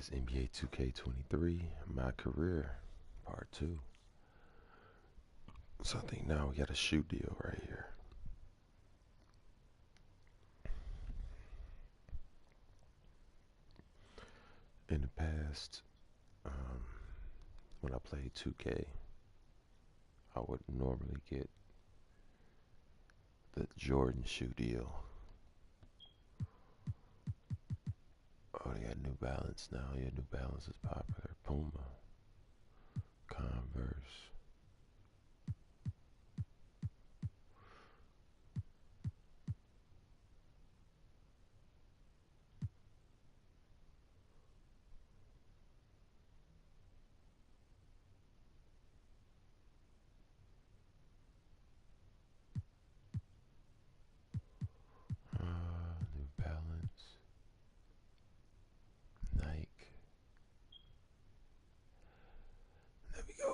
It's NBA 2K23, MyCareer Part 2. So I think now we got a shoe deal right here. In the past, when I played 2K, I would normally get the Jordan shoe deal. Oh, they got New Balance now. Yeah, New Balance is popular. Puma, Converse. New Balance, Nike. There we go.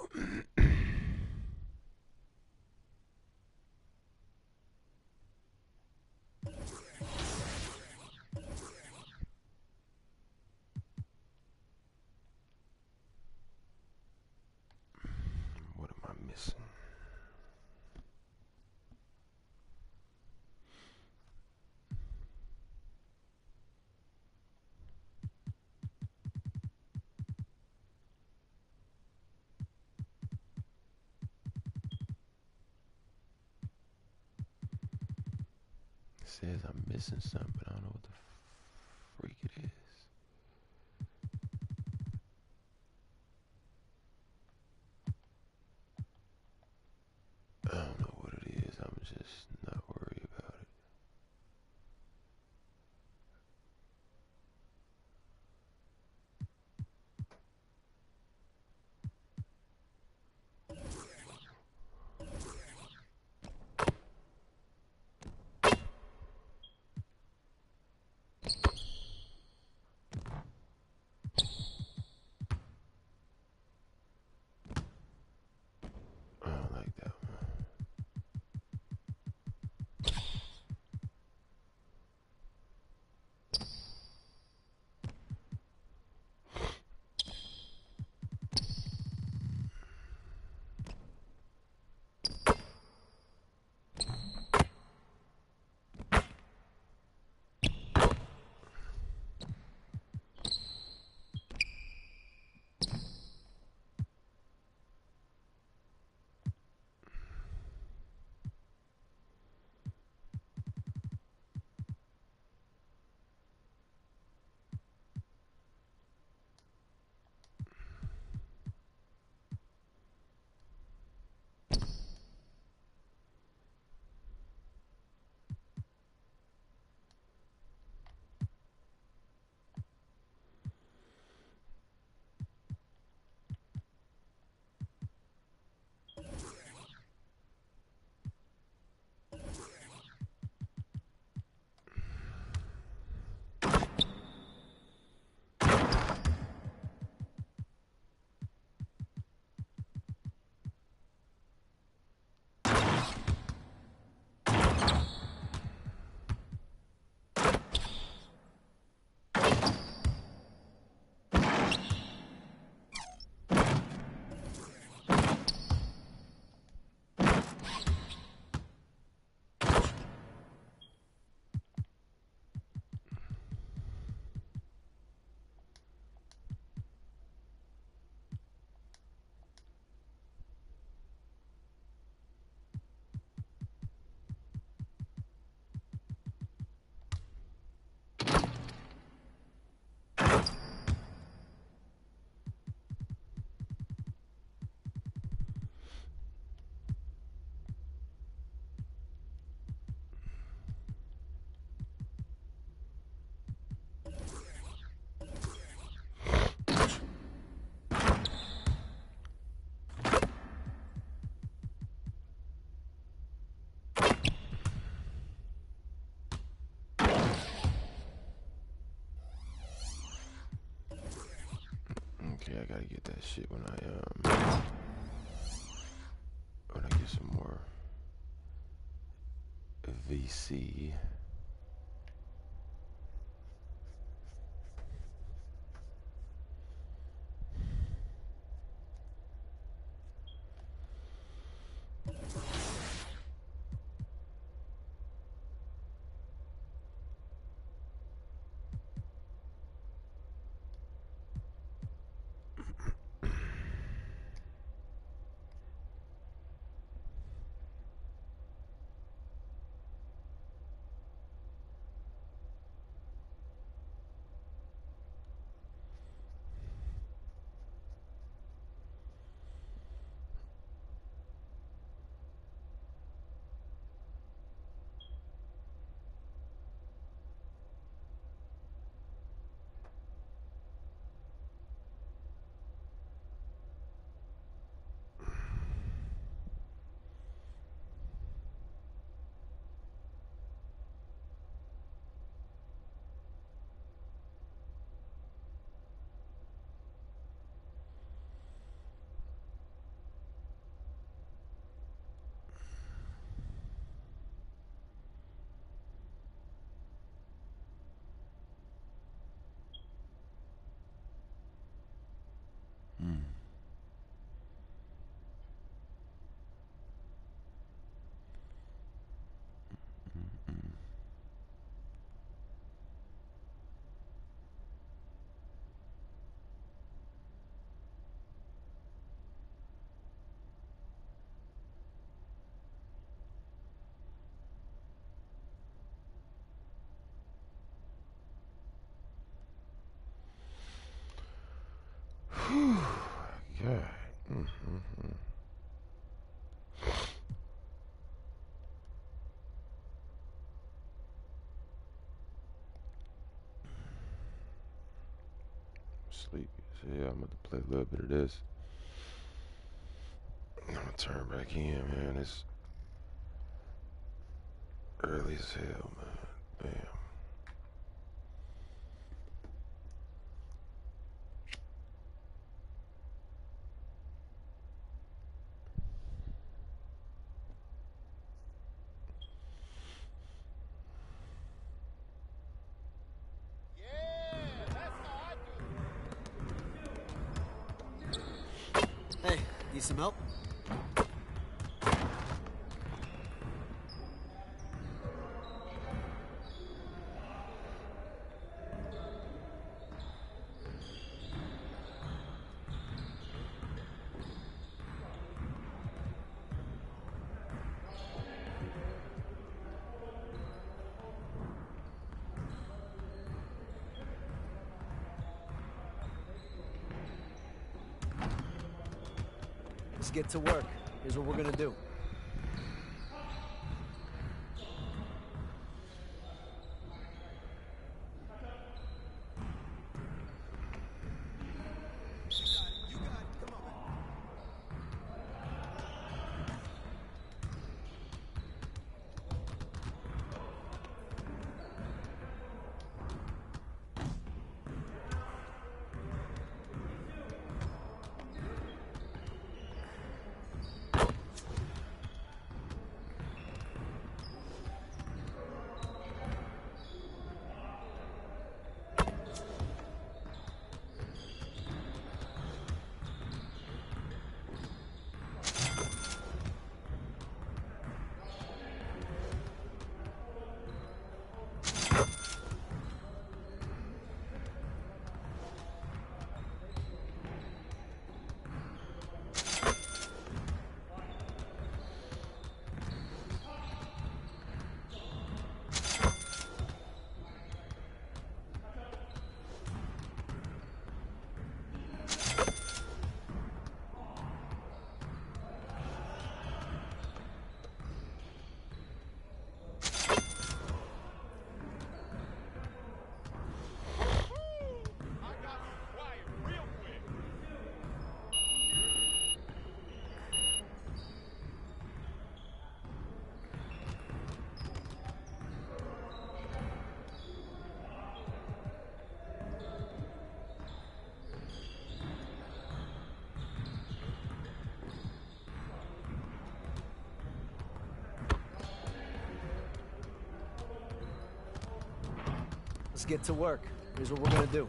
What am I missing? It says I'm missing something, but I don't know what the freak it is. I don't know what it is. I'm just not worried about it. I don't like that one. Okay, I gotta get that shit when I get some more VC. Mm. Mm-mm. Whew. God. Mm-hmm. Sleepy as hell. I'm about to play a little bit of this. I'm gonna turn back in, man. It's early as hell, man. Damn. Hey, need some help? Let's get to work. Here's what we're gonna do. Let's get to work. Here's what we're gonna do.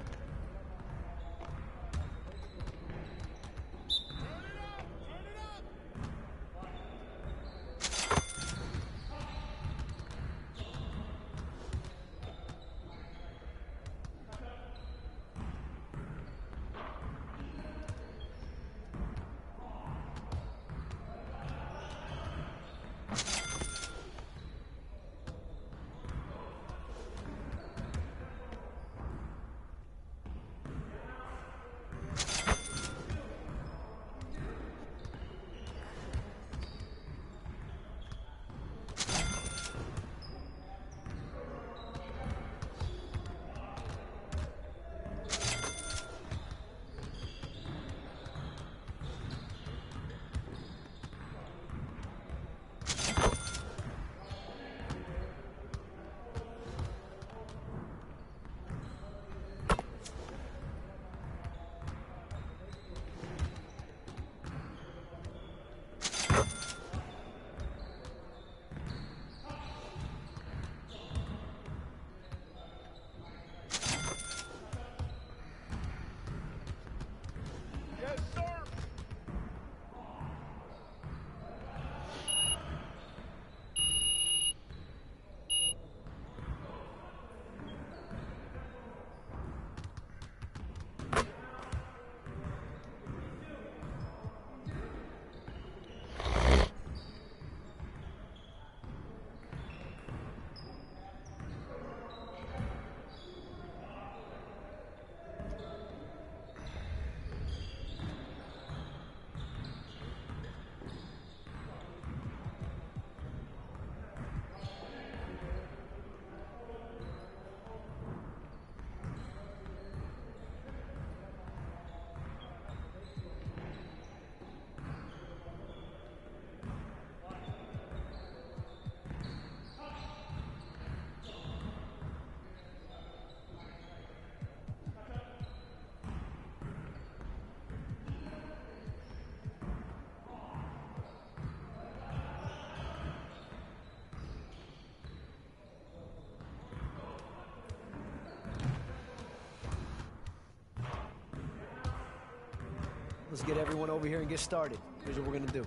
Let's get everyone over here and get started. Here's what we're gonna do.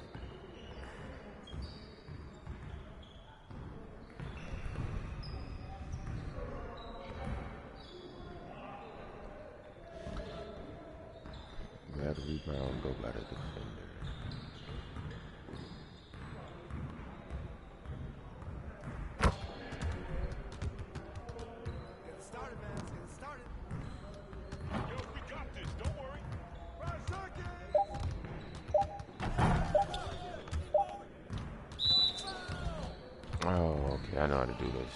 Grab the rebound, go by the defender. Oh, okay, I know how to do this.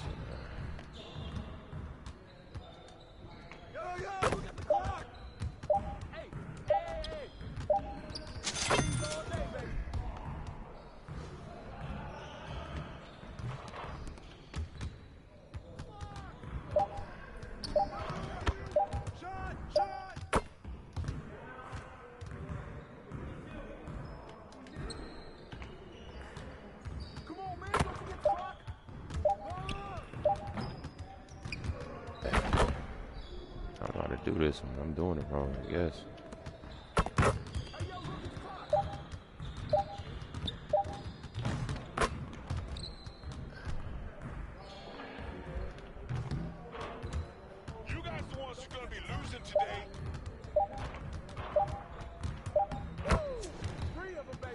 I don't know how to do this. I'm doing it wrong, I guess. You guys the ones who are gonna be losing today. Three of them, baby.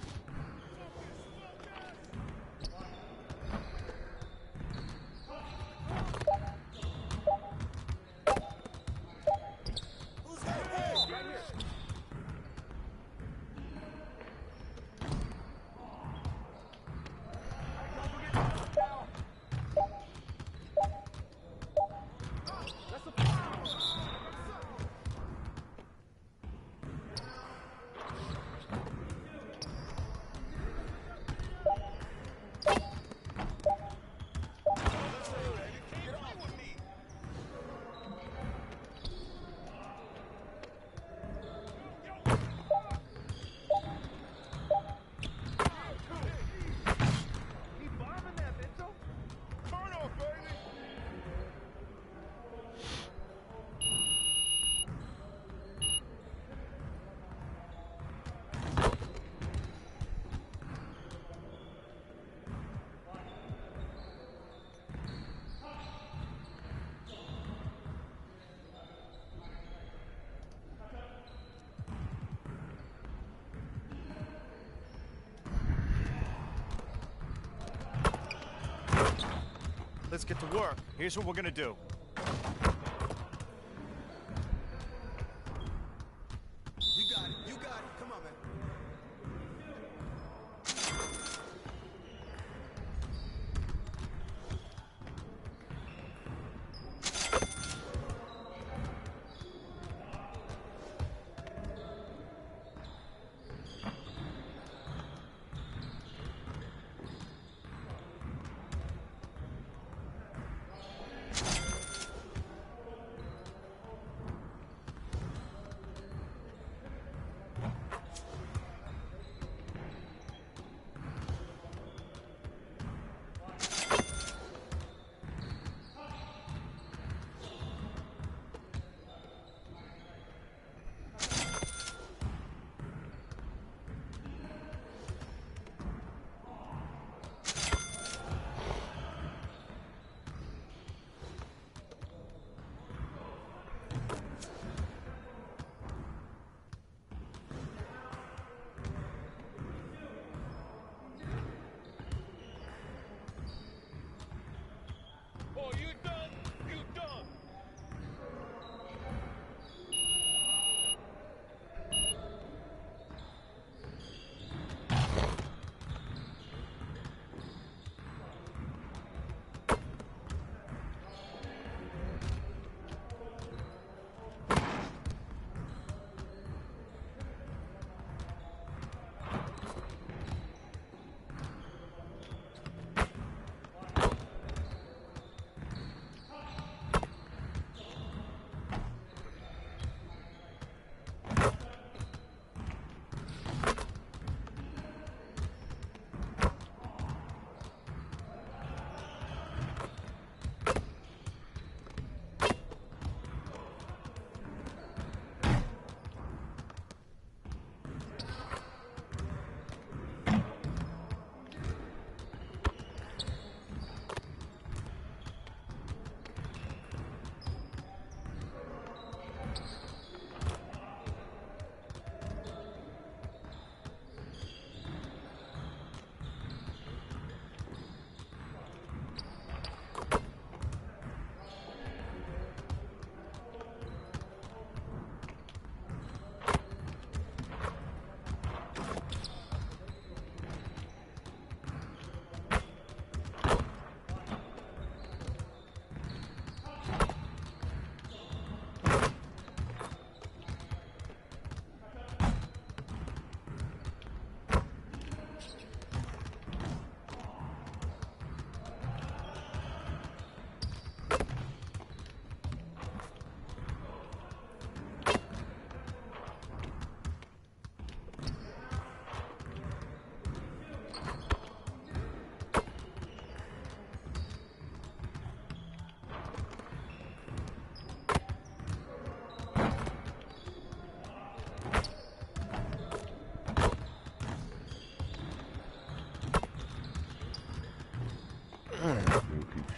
Let's get to work. Here's what we're gonna do. You got it. You got it. Come on, man.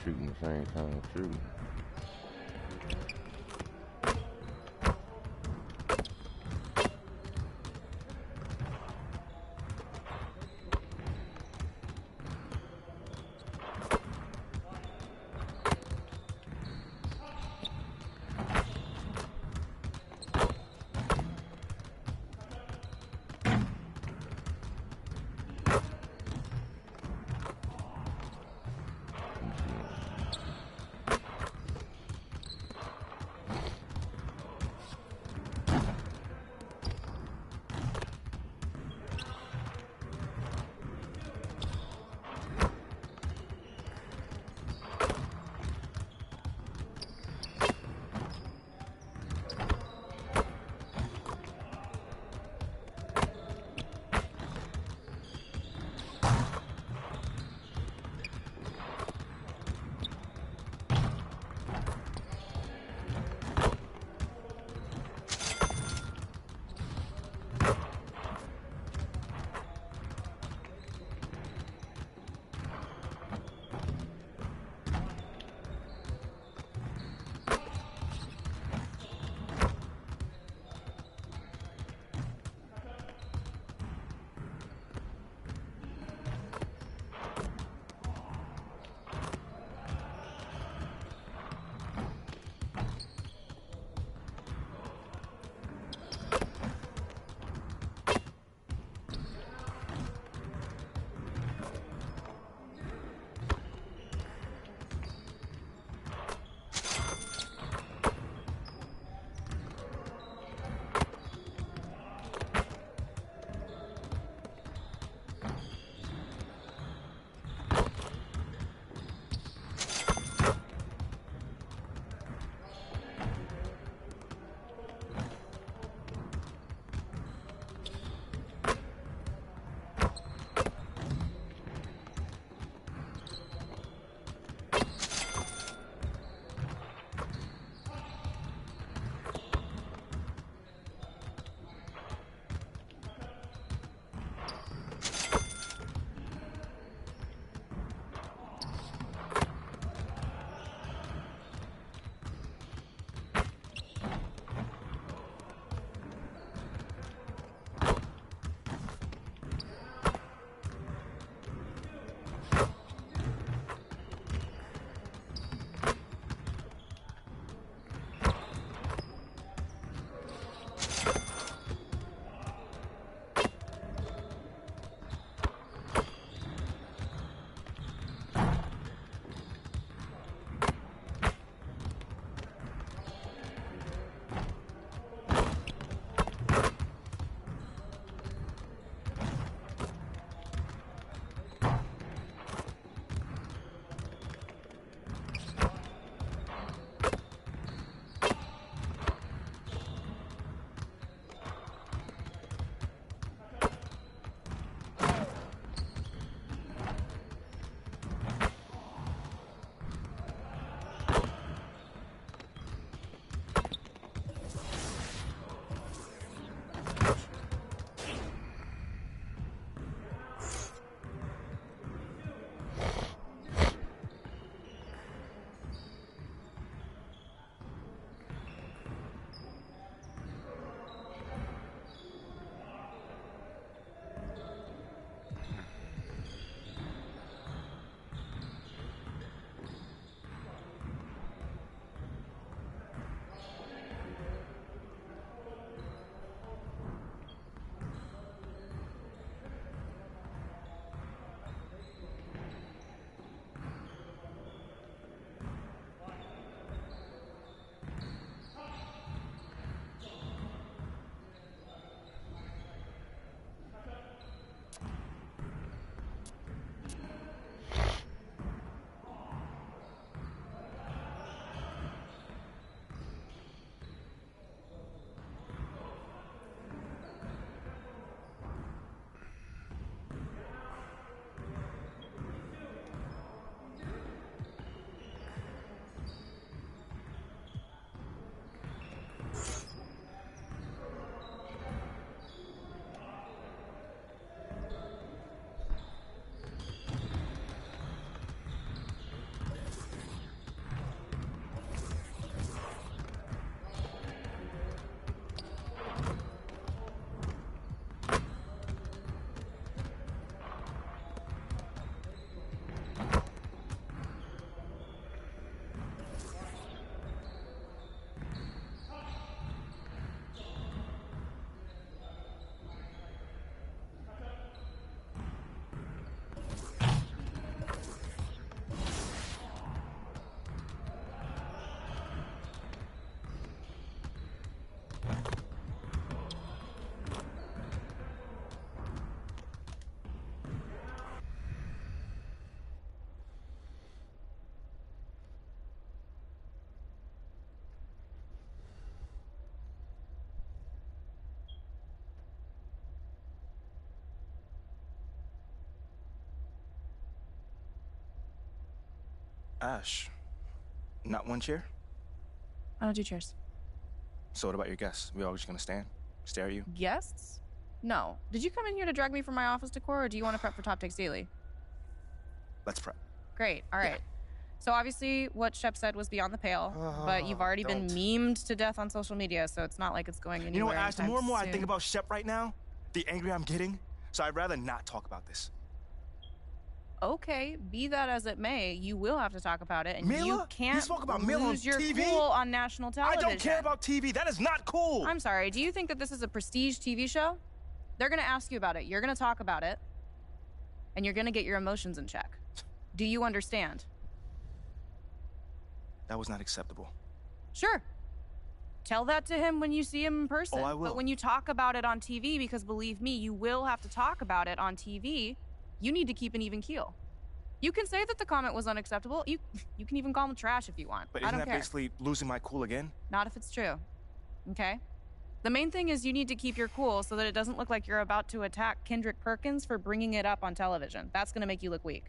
shooting the same time I'm shooting. Ash, not one chair? I don't do chairs. So what about your guests? We all just gonna stand, stare at you? Guests? No. Did you come in here to drag me from my office decor, or do you want to prep for Top Takes Daily? Let's prep. Great. All right. So obviously what Shep said was beyond the pale, but you've already been memed to death on social media, so it's not like it's going anywhere. You know what, Ash? The more and more I soon. think about Shep right now, the angrier I'm getting. So I'd rather not talk about this. Okay, be that as it may, you will have to talk about it, and Mila? you can't You spoke about Mila on lose your TV? cool on national television. I don't care about TV. That is not cool. I'm sorry. Do you think that this is a prestige TV show? They're going to ask you about it. You're going to talk about it, and you're going to get your emotions in check. Do you understand? That was not acceptable. Sure. Tell that to him when you see him in person. Oh, I will. But when you talk about it on TV, because believe me, you will have to talk about it on TV, you need to keep an even keel. You can say that the comment was unacceptable. You can even call him trash if you want. But I isn't don't that care. basically losing my cool again? Not if it's true. Okay? The main thing is you need to keep your cool so that it doesn't look like you're about to attack Kendrick Perkins for bringing it up on television. That's going to make you look weak.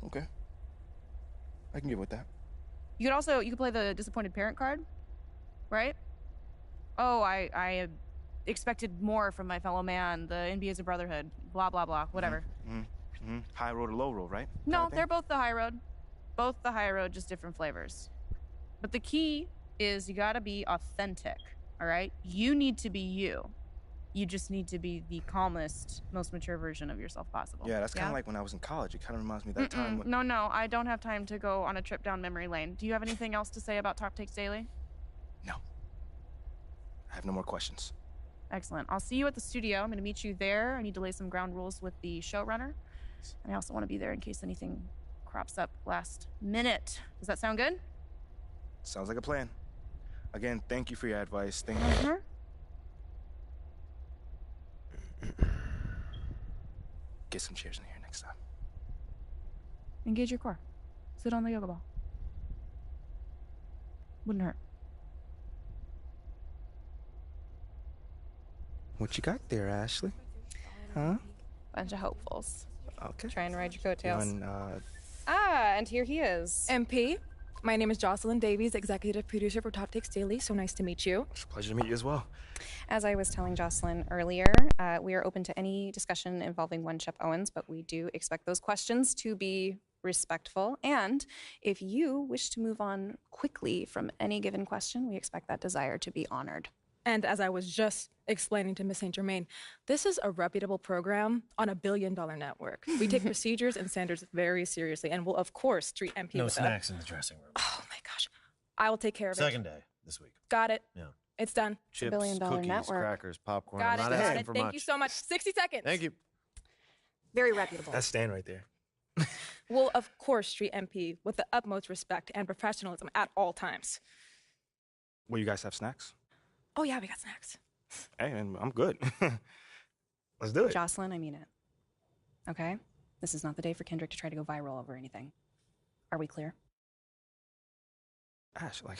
Okay. I can get with that. You could play the disappointed parent card, right? Oh, I expected more from my fellow man. The NBA is a brotherhood. Blah, blah, blah. Whatever. High road or low road, right? No, Kinda thing? they're both the high road. Both the high road, just different flavors. But the key is you gotta be authentic, all right? You need to be you. You just need to be the calmest, most mature version of yourself possible. Yeah, that's kind of like when I was in college. It kind of reminds me of that time when... No, I don't have time to go on a trip down memory lane. Do you have anything else to say about Top Takes Daily? No. I have no more questions. Excellent. I'll see you at the studio. I'm going to meet you there. I need to lay some ground rules with the showrunner. And I also want to be there in case anything crops up last minute. Does that sound good? Sounds like a plan. Again, thank you for your advice. Thank you. Mm-hmm. Get some chairs in here next time. Engage your core. Sit on the yoga ball. Wouldn't hurt. What you got there, Ashley? Huh? Bunch of hopefuls. Okay. Trying to ride your coattails. And, And here he is. MP, my name is Jocelyn Davies, executive producer for Top Takes Daily. So nice to meet you. it's a pleasure to meet you as well. As I was telling Jocelyn earlier, we are open to any discussion involving one Shep Owens, but we do expect those questions to be respectful. And if you wish to move on quickly from any given question, we expect that desire to be honored. And as I was just explaining to Miss St. Germain, this is a reputable program on $1 billion network. We take procedures and standards very seriously and will, of course, treat MP No with snacks in the dressing room. Oh, my gosh. I will take care of it. Second day this week. Got it. Yeah. It's done. Chips, billion-dollar cookies, network. crackers, popcorn. Got I'm it. not Got asking it. for Thank much. you so much. 60 seconds. Thank you. Very reputable. That's staying right there. Will, of course, treat MP with the utmost respect and professionalism at all times. Will you guys have snacks? Oh, yeah, we got snacks. Hey, and I'm good. Let's do it. Jocelyn, I mean it. Okay? This is not the day for Kendrick to try to go viral over anything. Are we clear? Ash, like,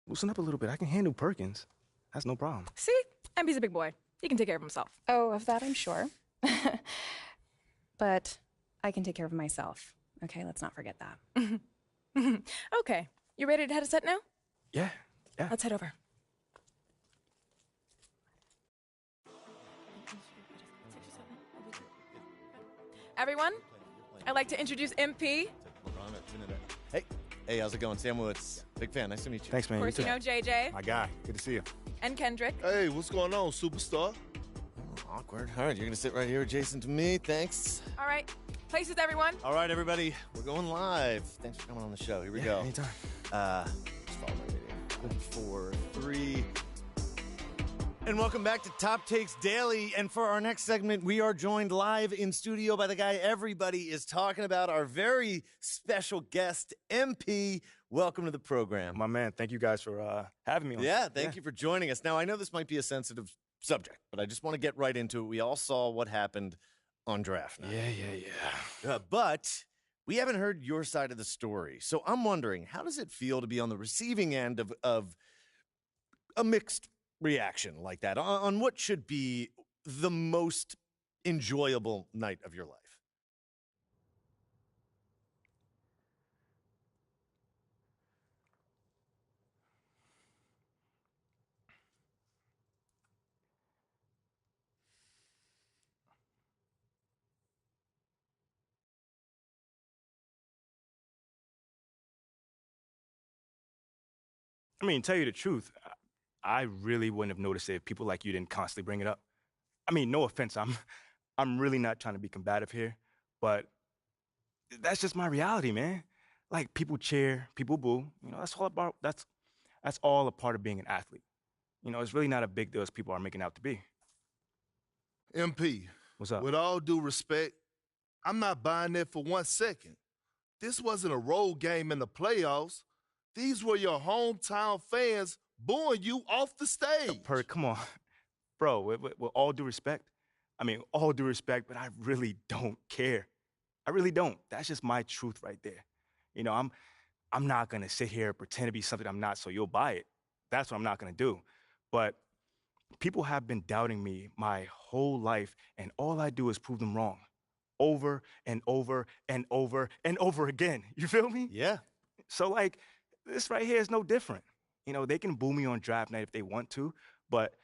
loosen up a little bit. I can handle Perkins. That's no problem. See? MP's a big boy. He can take care of himself. Oh, of that I'm sure. But I can take care of myself. Okay, let's not forget that. Okay. You ready to head a set now? Yeah. Let's head over. Everyone, I'd like to introduce MP. Hey, how's it going? Sam Woods. Big fan. Nice to meet you. Thanks, man. Of course, you know JJ My guy. Good to see you. and Kendrick. Hey, what's going on, superstar? Awkward. All right, you're going to sit right here adjacent to me. Thanks. All right. Places, everyone. All right, everybody. We're going live. Thanks for coming on the show. Here we go. Anytime. Just follow my radio. Good, 4, 3. And welcome back to Top Takes Daily. And for our next segment, we are joined live in studio by the guy everybody is talking about, our very special guest, MP. Welcome to the program. My man, thank you guys for having me on. Yeah, thank you for joining us. Now, I know this might be a sensitive subject, but I just want to get right into it. We all saw what happened on draft night. Yeah. But we haven't heard your side of the story. So I'm wondering, how does it feel to be on the receiving end of a mixed reaction like that on what should be the most enjoyable night of your life? I mean, tell you the truth, I really wouldn't have noticed it if people like you didn't constantly bring it up. I mean, no offense, I'm really not trying to be combative here, but that's just my reality, man. Like, people cheer, people boo. You know, that's all a part of being an athlete. You know, it's really not a big deal as people are making out to be. MP, What's up? with all due respect, I'm not buying that for 1 second. This wasn't a road game in the playoffs. These were your hometown fans booing you off the stage. Perk, come on. Bro, with all due respect, I mean, all due respect, but I really don't care. I really don't. That's just my truth right there. You know, I'm not gonna sit here and pretend to be something I'm not so you'll buy it. That's what I'm not gonna do. But people have been doubting me my whole life, and all I do is prove them wrong. Over and over and over and over again. You feel me? Yeah. So, like, this right here is no different. You know, they can boo me on draft night if they want to, but,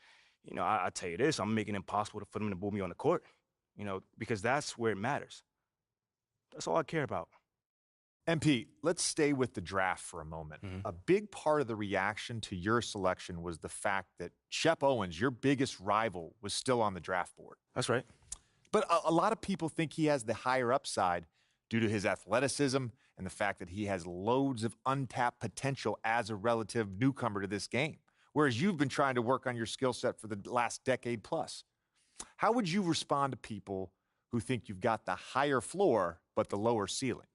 you know, I'll tell you this, I'm making it impossible for them to boo me on the court, you know, because that's where it matters. That's all I care about. MP, let's stay with the draft for a moment. Mhm. A big part of the reaction to your selection was the fact that Shep Owens, your biggest rival, was still on the draft board. That's right. But a lot of people think he has the higher upside due to his athleticism and the fact that he has loads of untapped potential as a relative newcomer to this game, whereas you've been trying to work on your skill set for the last decade plus. How would you respond to people who think you've got the higher floor but the lower ceiling?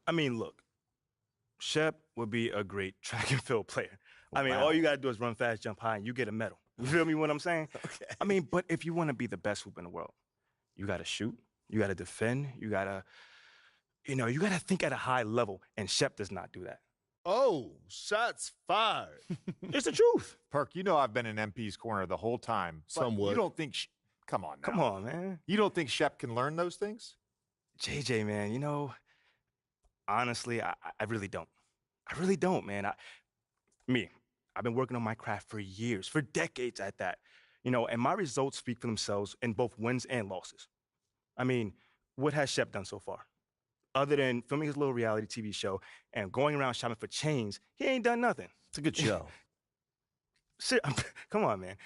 I mean, look, Shep would be a great track and field player. I mean, Wow. all you got to do is run fast, jump high, and you get a medal. You feel me what I'm saying? Okay. I mean, but if you want to be the best hoop in the world, you got to shoot, you got to defend, you got to, you know, you got to think at a high level, and Shep does not do that. Oh, shots fired. It's the truth. Perk, you know I've been in MP's corner the whole time. But Somewhat. You don't think... Come on now. Come on, man. You don't think Shep can learn those things? JJ, man, you know, honestly, I really don't. I really don't, man. I've been working on my craft for years, for decades at that. You know, and my results speak for themselves in both wins and losses. I mean, what has Shep done so far? Other than filming his little reality TV show and going around shopping for chains, he ain't done nothing. It's a good show. Shit, come on, man.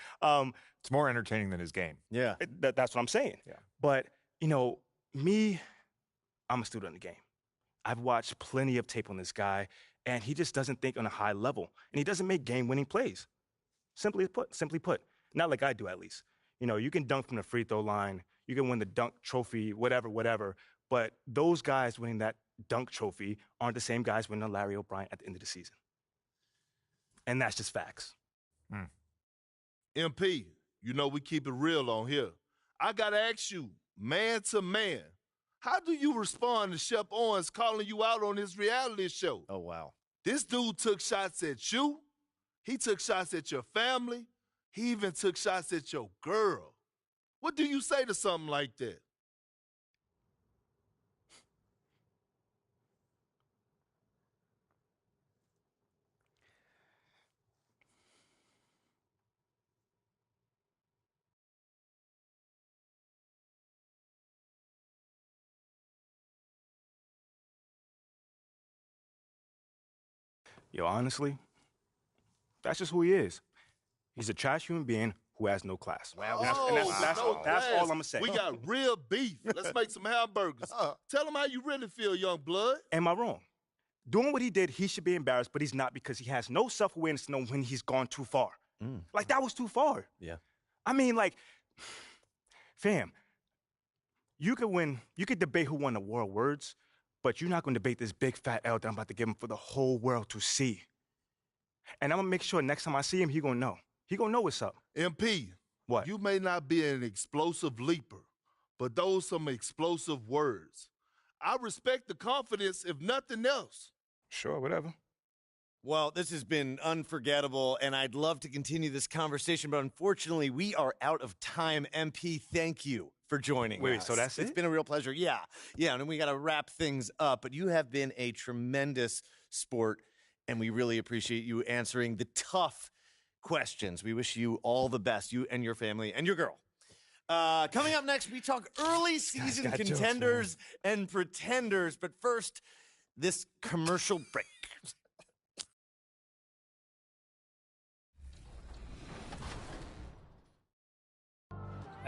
It's more entertaining than his game. Yeah. That's what I'm saying. Yeah. But, you know, I'm a student of the game. I've watched plenty of tape on this guy, and he just doesn't think on a high level, and he doesn't make game-winning plays. Simply put, not like I do at least. You know, you can dunk from the free throw line, you can win the dunk trophy, whatever, but those guys winning that dunk trophy aren't the same guys winning a Larry O'Brien at the end of the season. And that's just facts. MP, you know we keep it real on here. I got to ask you, man to man, how do you respond to Shep Owens calling you out on his reality show? Oh, wow. This dude took shots at you. He took shots at your family. He even took shots at your girl. What do you say to something like that? Yo, honestly, that's just who he is. He's a trash human being who has no class. Wow. That's all I'm going to say. We got real beef. Let's make some hamburgers. Tell him how you really feel, young blood. Am I wrong? Doing what he did, he should be embarrassed, but he's not because he has no self-awareness to know when he's gone too far. Like, that was too far. Yeah. I mean, like, fam, you could debate who won the war of words, but you're not going to debate this big fat L that I'm about to give him for the whole world to see. And I'm going to make sure next time I see him, he going to know. He going to know what's up. MP, What? you may not be an explosive leaper, but those some explosive words. I respect the confidence, if nothing else. Sure, whatever. Well, this has been unforgettable, and I'd love to continue this conversation, but unfortunately, we are out of time. MP, thank you for joining Wait, us. so that's It's it? been a real pleasure. Yeah, and then we got to wrap things up, but you have been a tremendous sport, and we really appreciate you answering the tough questions. We wish you all the best, you and your family and your girl. Coming up next, we talk early season got jokes, contenders and pretenders, but first, this commercial break.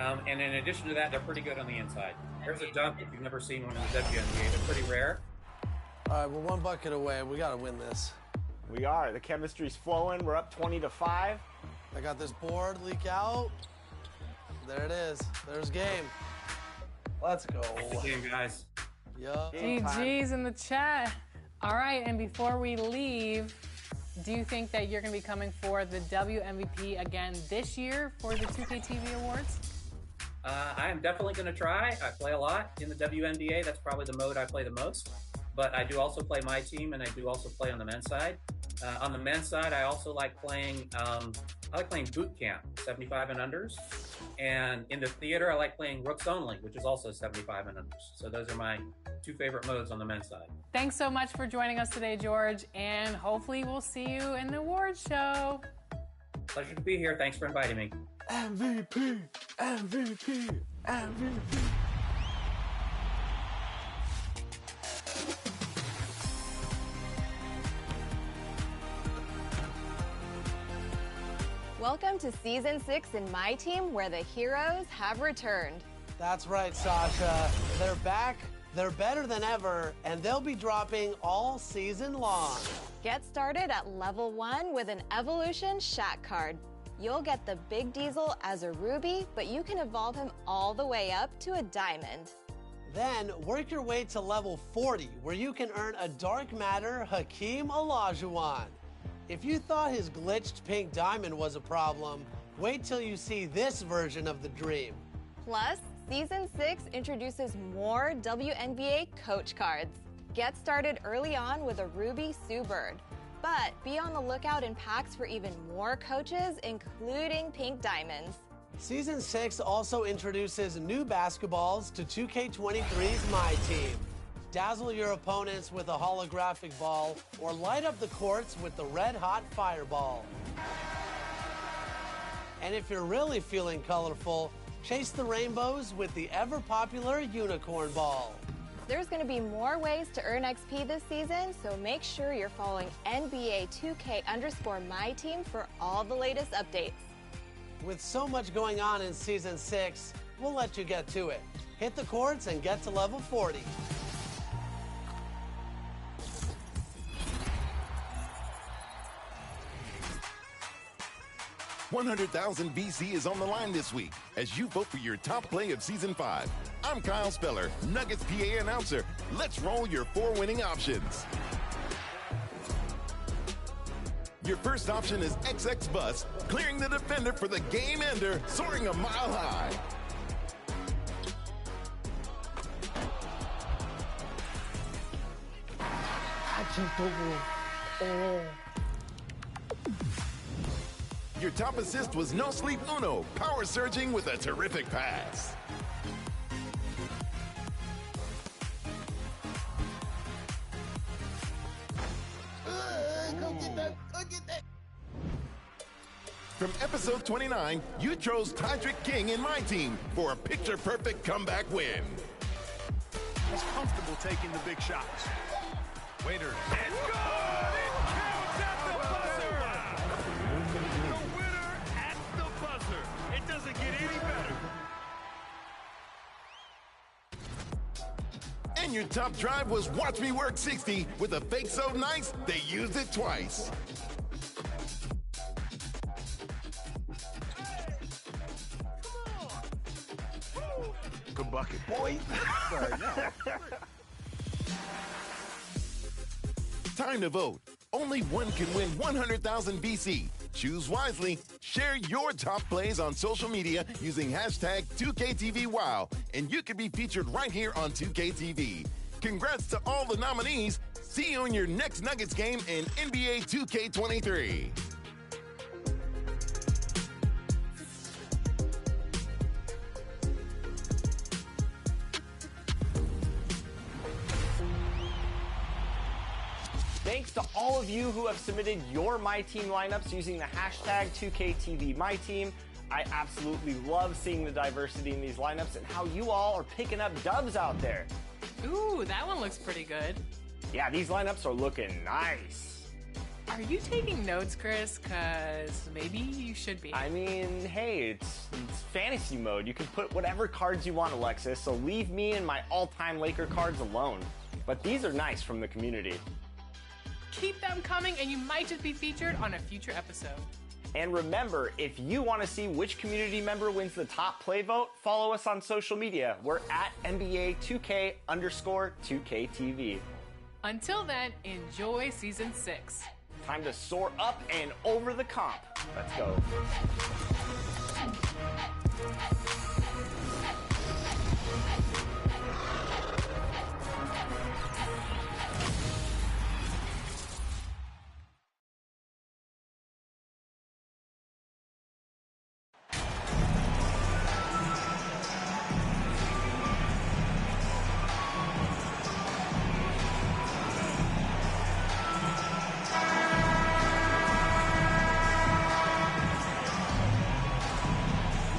And in addition to that, they're pretty good on the inside. There's a dunk if you've never seen one in the WNBA. They're pretty rare. All right, we're one bucket away. We got to win this. We are. The chemistry's flowing. We're up 20-5. I got this board leak out. There it is. There's game. Let's go. Good game, guys. Yup. GG's in the chat. All right, and before we leave, do you think that you're going to be coming for the WMVP again this year for the 2K TV Awards? I am definitely going to try. I play a lot in the WNBA. That's probably the mode I play the most. But I do also play my team, and I do also play on the men's side. On the men's side, I also like playing. I like playing boot camp, 75 and unders, and in the theater, I like playing rooks only, which is also 75 and unders. So those are my two favorite modes on the men's side. Thanks so much for joining us today, George, and hopefully we'll see you in the awards show. Pleasure to be here. Thanks for inviting me. MVP, MVP, MVP. Welcome to Season 6 in My Team, where the heroes have returned. That's right, Sasha. They're back, they're better than ever, and they'll be dropping all season long. Get started at level 1 with an Evolution Shack card. You'll get the Big Diesel as a ruby, but you can evolve him all the way up to a diamond. Then work your way to level 40, where you can earn a Dark Matter Hakeem Olajuwon. If you thought his glitched pink diamond was a problem, wait till you see this version of the dream. Plus, Season 6 introduces more WNBA coach cards. Get started early on with a Ruby Sue Bird. But be on the lookout in packs for even more coaches, including pink diamonds. Season 6 also introduces new basketballs to 2K23's My Team. Dazzle your opponents with a holographic ball, or light up the courts with the red-hot fireball. And if you're really feeling colorful, chase the rainbows with the ever-popular unicorn ball. There's going to be more ways to earn XP this season, so make sure you're following NBA 2K_My Team for all the latest updates. With so much going on in Season 6, we'll let you get to it. Hit the courts and get to level 40. $100,000 VC is on the line this week as you vote for your top play of Season 5. I'm Kyle Speller, Nuggets PA announcer. Let's roll your 4 winning options. Your first option is XX Bus, clearing the defender for the game ender, soaring a mile high. I jumped over. Oh. Your top assist was No Sleep Uno, power surging with a terrific pass. Go get that. Go get that. From episode 29, you chose Tydrick King in My Team for a picture-perfect comeback win. He's comfortable taking the big shots. Waiter. It's good! It counts at the buzzer! The winner at the buzzer. It doesn't get any better. And your top drive was Watch Me Work 60 with a fake so nice, they used it twice. Good bucket, boy. Time to vote. Only one can win 100,000 VC. Choose wisely. Share your top plays on social media using hashtag 2KTVWow, and you can be featured right here on 2KTV. Congrats to all the nominees. See you in your next Nuggets game in NBA 2K23. Thanks to all of you who have submitted your My Team lineups using the hashtag 2KTVMyTeam. I absolutely love seeing the diversity in these lineups and how you all are picking up dubs out there. Ooh, that one looks pretty good. Yeah, these lineups are looking nice. Are you taking notes, Chris? Because maybe you should be. I mean, hey, it's fantasy mode. You can put whatever cards you want, Alexis, so leave me and my all-time Laker cards alone. But these are nice from the community. Keep them coming, and you might just be featured on a future episode. And remember, if you want to see which community member wins the top play vote, follow us on social media. We're at NBA 2K_2KTV. Until then, enjoy Season 6. Time to soar up and over the comp. Let's go.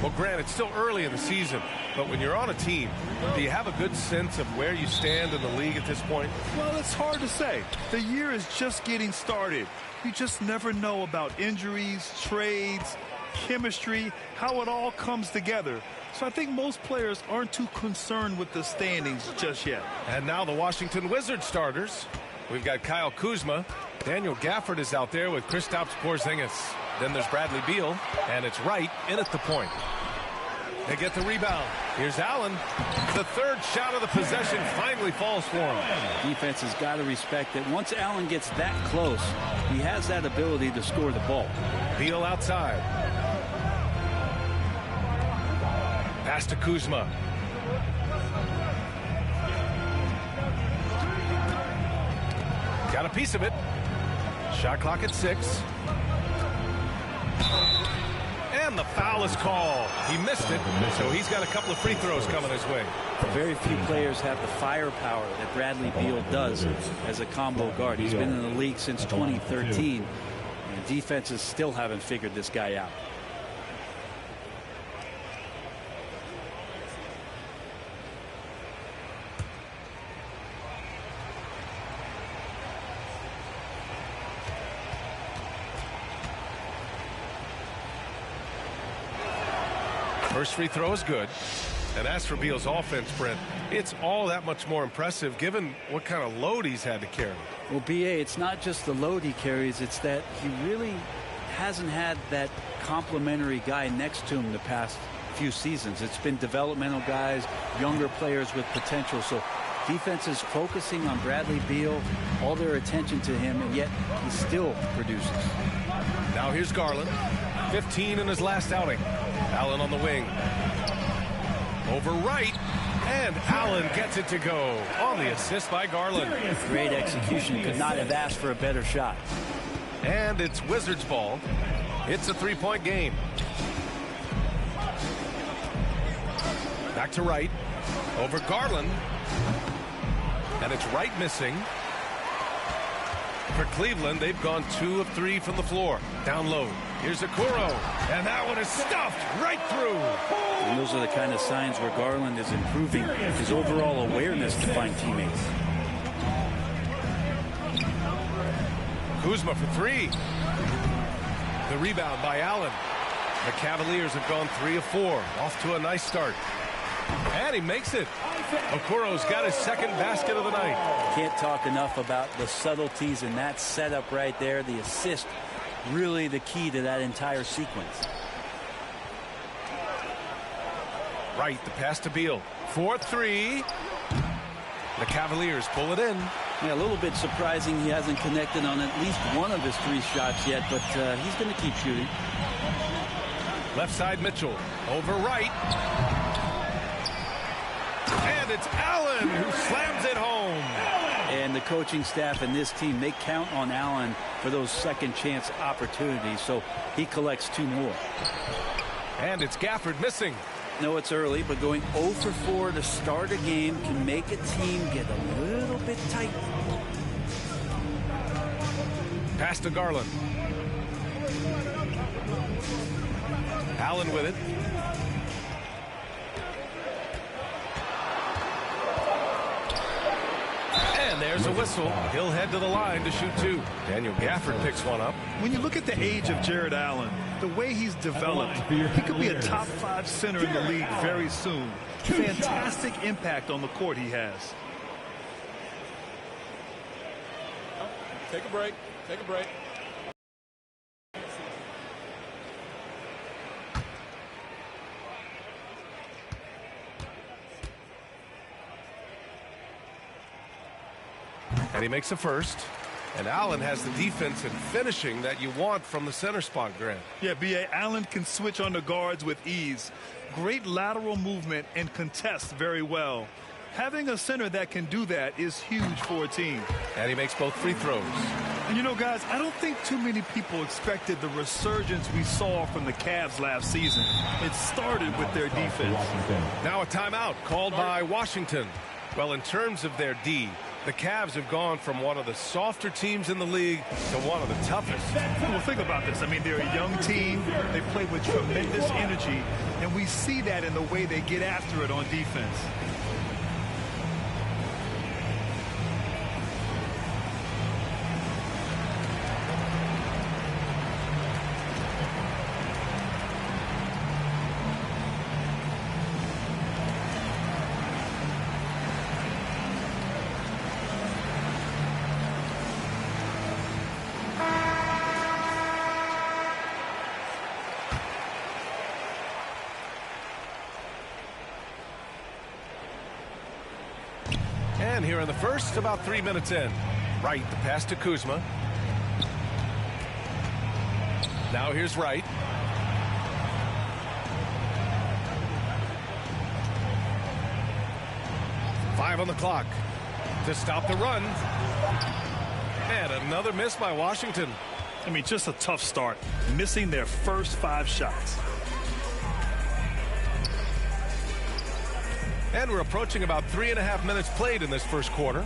Well, Grant, it's still early in the season, but when you're on a team, do you have a good sense of where you stand in the league at this point? Well, it's hard to say. The year is just getting started. You just never know about injuries, trades, chemistry, how it all comes together. So I think most players aren't too concerned with the standings just yet. And now the Washington Wizards starters. We've got Kyle Kuzma. Daniel Gafford is out there with Kristaps Porzingis. Then there's Bradley Beal, and it's Wright in at the point. They get the rebound. Here's Allen. The third shot of the possession finally falls for him. Defense has got to respect that once Allen gets that close, he has that ability to score the ball. Beal outside. Pass to Kuzma. Got a piece of it. Shot clock at 6. And the foul is called. He missed it, so he's got a couple of free throws coming his way. Very few players have the firepower that Bradley Beal does as a combo guard. He's been in the league since 2013, and defenses still haven't figured this guy out. First free throw is good. And as for Beal's offense, Brent, it's all that much more impressive given what kind of load he's had to carry. Well, B.A., it's not just the load he carries, it's that he really hasn't had that complimentary guy next to him the past few seasons. It's been developmental guys, younger players with potential. So defense is focusing on Bradley Beal, all their attention to him, and yet he still produces. Now here's Garland, 15 in his last outing. Allen on the wing. Over Wright, and Allen gets it to go on the assist by Garland. Great execution. Could not have asked for a better shot. And it's Wizards ball. It's a three-point game. Back to Wright. Over Garland. And it's Wright missing. For Cleveland, they've gone 2 of 3 from the floor. Down low. Here's Okoro. And that one is stuffed right through. And those are the kind of signs where Garland is improving his overall awareness to find teammates. Kuzma for 3. The rebound by Allen. The Cavaliers have gone 3 of 4. Off to a nice start. And he makes it. Okoro's got his second basket of the night. Can't talk enough about the subtleties in that setup right there. The assist, really the key to that entire sequence. Right, the pass to Beal. 4-3. The Cavaliers pull it in. Yeah, a little bit surprising he hasn't connected on at least one of his 3 shots yet, but he's going to keep shooting. Left side Mitchell. Over Wright. And it's Allen who slams it home. And the coaching staff and this team, they count on Allen for those second chance opportunities, so he collects 2 more. And it's Gafford missing. No, it's early, but going 0 for 4 to start a game can make a team get a little bit tight. Pass to Garland. Allen with it. And there's a whistle. He'll head to the line to shoot 2. Daniel Gafford picks one up. When you look at the age of Jared Allen, the way he's developed, he could be a top 5 center in the league very soon. Fantastic impact on the court he has. Take a break. Take a break. And he makes a first. And Allen has the defense and finishing that you want from the center spot, Grant. Yeah, B.A. Allen can switch on the guards with ease. Great lateral movement and contests very well. Having a center that can do that is huge for a team. And he makes both free throws. And you know, guys, I don't think too many people expected the resurgence we saw from the Cavs last season. It started with their defense. Now a timeout called by Washington. Well, in terms of their D, the Cavs have gone from one of the softer teams in the league to one of the toughest. Well, think about this. I mean, they're a young team. They play with tremendous energy, and we see that in the way they get after it on defense. And here in the first, about 3 minutes in. Wright, the pass to Kuzma. Now here's Wright. Five on the clock to stop the run. And another miss by Washington. I mean, just a tough start, missing their first 5 shots. And we're approaching about 3.5 minutes played in this first quarter.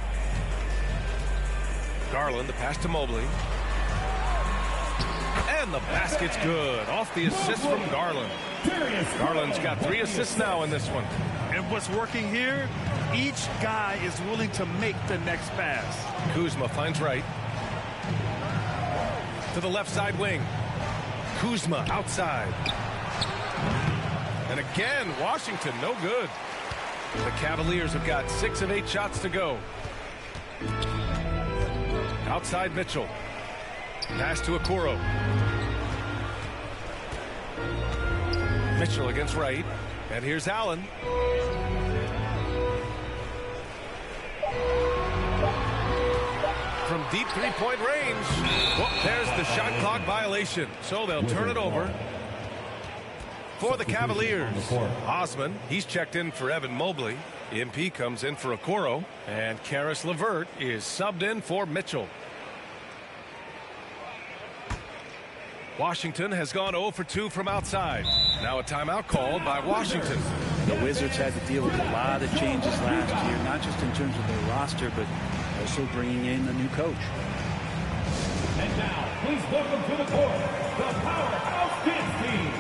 Garland, the pass to Mobley. And the basket's good. Off the assist from Garland. Garland's got 3 assists now in this one. And what's working here, each guy is willing to make the next pass. Kuzma finds Wright. To the left side wing. Kuzma outside. And again, Washington, no good. The Cavaliers have got 6 of 8 shots to go. Outside Mitchell. Pass to Okoro. Mitchell against Wright. And here's Allen. From deep three-point range. Well, there's the shot clock violation. So they'll turn it over. For the Cavaliers, Osman, he's checked in for Evan Mobley. MP comes in for Okoro. And Karis LeVert is subbed in for Mitchell. Washington has gone 0 for 2 from outside. Now a timeout called by Washington. The Wizards had to deal with a lot of changes last year, not just in terms of their roster, but also bringing in a new coach. And now, please welcome to the court, the Powerhouse Kids team.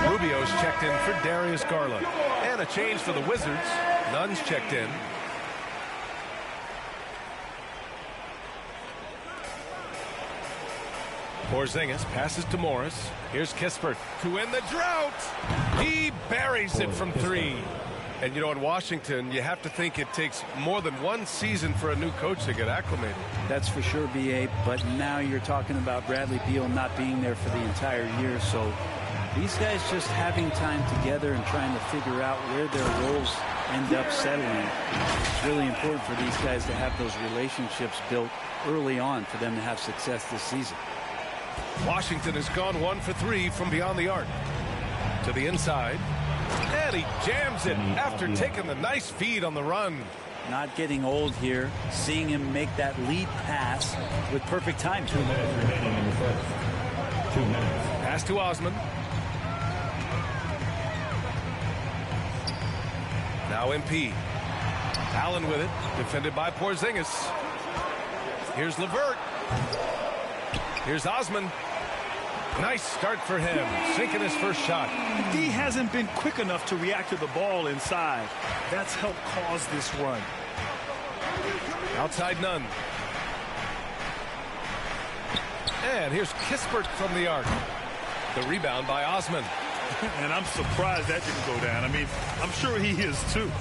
Rubio's checked in for Darius Garland. And a change for the Wizards. Nunn's checked in. Porzingis passes to Morris. Here's Kispert to end the drought. He buries it from 3. And, you know, in Washington, you have to think it takes more than one season for a new coach to get acclimated. That's for sure, B.A., but now you're talking about Bradley Beal not being there for the entire year, so these guys just having time together and trying to figure out where their roles end up settling. It's really important for these guys to have those relationships built early on for them to have success this season. Washington has gone 1 for 3 from beyond the arc. To the inside. And he jams it after taking the nice feed on the run. Not getting old here. Seeing him make that lead pass with perfect timing. 2 minutes remaining in the first. 2 minutes. Pass to Osman. Now MP. Allen with it. Defended by Porzingis. Here's LeVert. Here's Osman. Nice start for him, sinking his first shot. D hasn't been quick enough to react to the ball inside. That's helped cause this run. Outside none. And here's Kispert from the arc. The rebound by Osman. And I'm surprised that didn't go down. I mean, I'm sure he is too.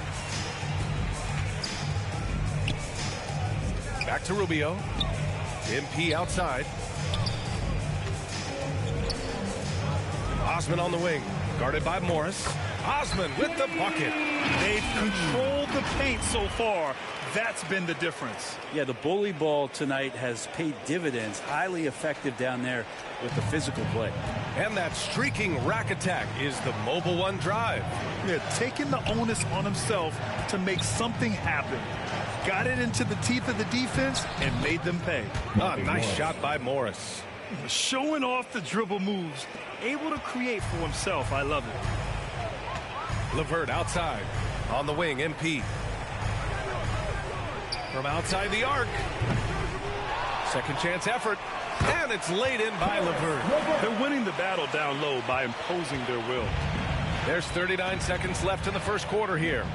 Back to Rubio. MP outside. Osman on the wing, guarded by Morris. Osman with the bucket. They've controlled the paint so far. That's been the difference. Yeah, the bully ball tonight has paid dividends. Highly effective down there with the physical play. And that streaking rack attack is the Mobile One drive. Yeah, taking the onus on himself to make something happen. Got it into the teeth of the defense and made them pay. Nice shot by Morris. Showing off the dribble moves. Able to create for himself. I love it. LeVert outside. On the wing, MP. From outside the arc. Second chance effort. And it's laid in by LeVert. They're winning the battle down low by imposing their will. There's 39 seconds left in the first quarter here.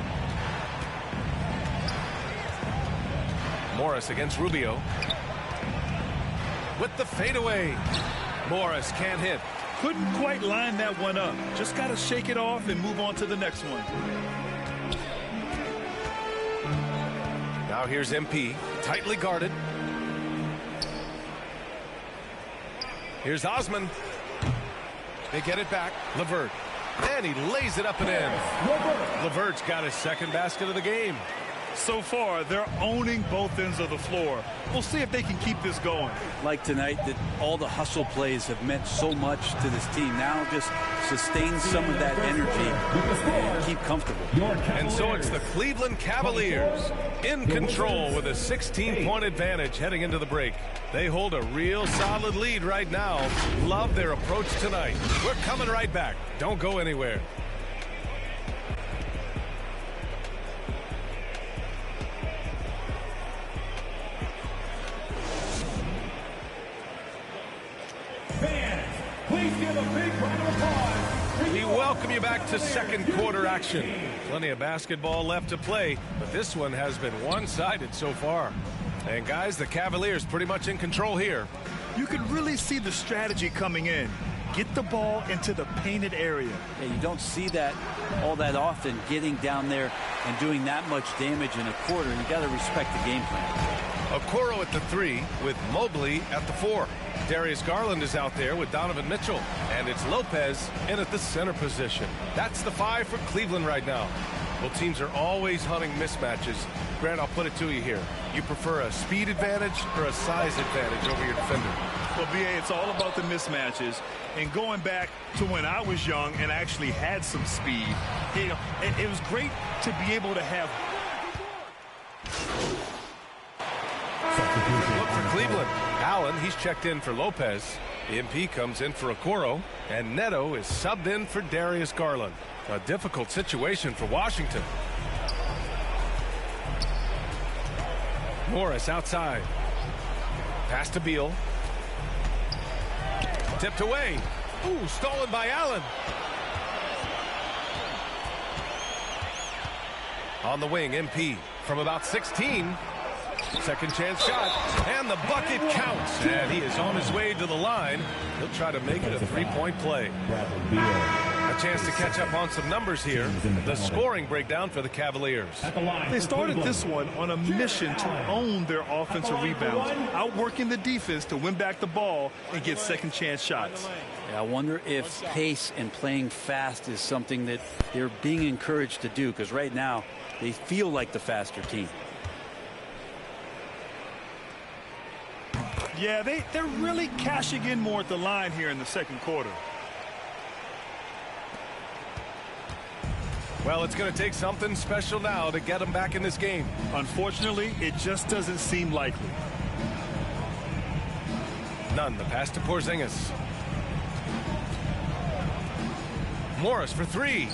Morris against Rubio. With the fadeaway. Morris can't hit. Couldn't quite line that one up. Just got to shake it off and move on to the next one. Now here's MP, tightly guarded. Here's Osman. They get it back. LeVert. And he lays it up and in. LeVert's got his second basket of the game. So far, they're owning both ends of the floor. We'll see if they can keep this going. Like tonight, that all the hustle plays have meant so much to this team. Now just sustain some of that energy and keep comfortable. And so it's the Cleveland Cavaliers in control with a 16-point advantage heading into the break. They hold a real solid lead right now. Love their approach tonight. We're coming right back. Don't go anywhere. Please give a big round of applause. We welcome you back to second quarter action. Plenty of basketball left to play, but this one has been one-sided so far. And guys, the Cavaliers pretty much in control here. You can really see the strategy coming in. Get the ball into the painted area. Yeah, you don't see that all that often, getting down there and doing that much damage in a quarter. You got to respect the game plan. Okoro at the 3 with Mobley at the 4. Darius Garland is out there with Donovan Mitchell. And it's Lopez in at the center position. That's the 5 for Cleveland right now. Well, teams are always hunting mismatches. Grant, I'll put it to you here. You prefer a speed advantage or a size advantage over your defender? Well, BA, it's all about the mismatches. And going back to when I was young and actually had some speed, it was great to be able to have. Look for Cleveland. Allen, he's checked in for Lopez. MP comes in for Okoro. And Neto is subbed in for Darius Garland. A difficult situation for Washington. Morris outside. Pass to Beal. Tipped away. Ooh, stolen by Allen. On the wing, MP from about 16. Second chance shot, and the bucket counts. And he is on his way to the line. He'll try to make it a three-point play. A chance to catch up on some numbers here. The scoring breakdown for the Cavaliers. They started this one on a mission to own their offensive rebounds, outworking the defense to win back the ball and get second chance shots. Yeah, I wonder if pace and playing fast is something that they're being encouraged to do, because right now they feel like the faster team. Yeah, they're really cashing in more at the line here in the second quarter. Well, it's going to take something special now to get them back in this game. Unfortunately, it just doesn't seem likely. None. The pass to Porzingis. Morris for three.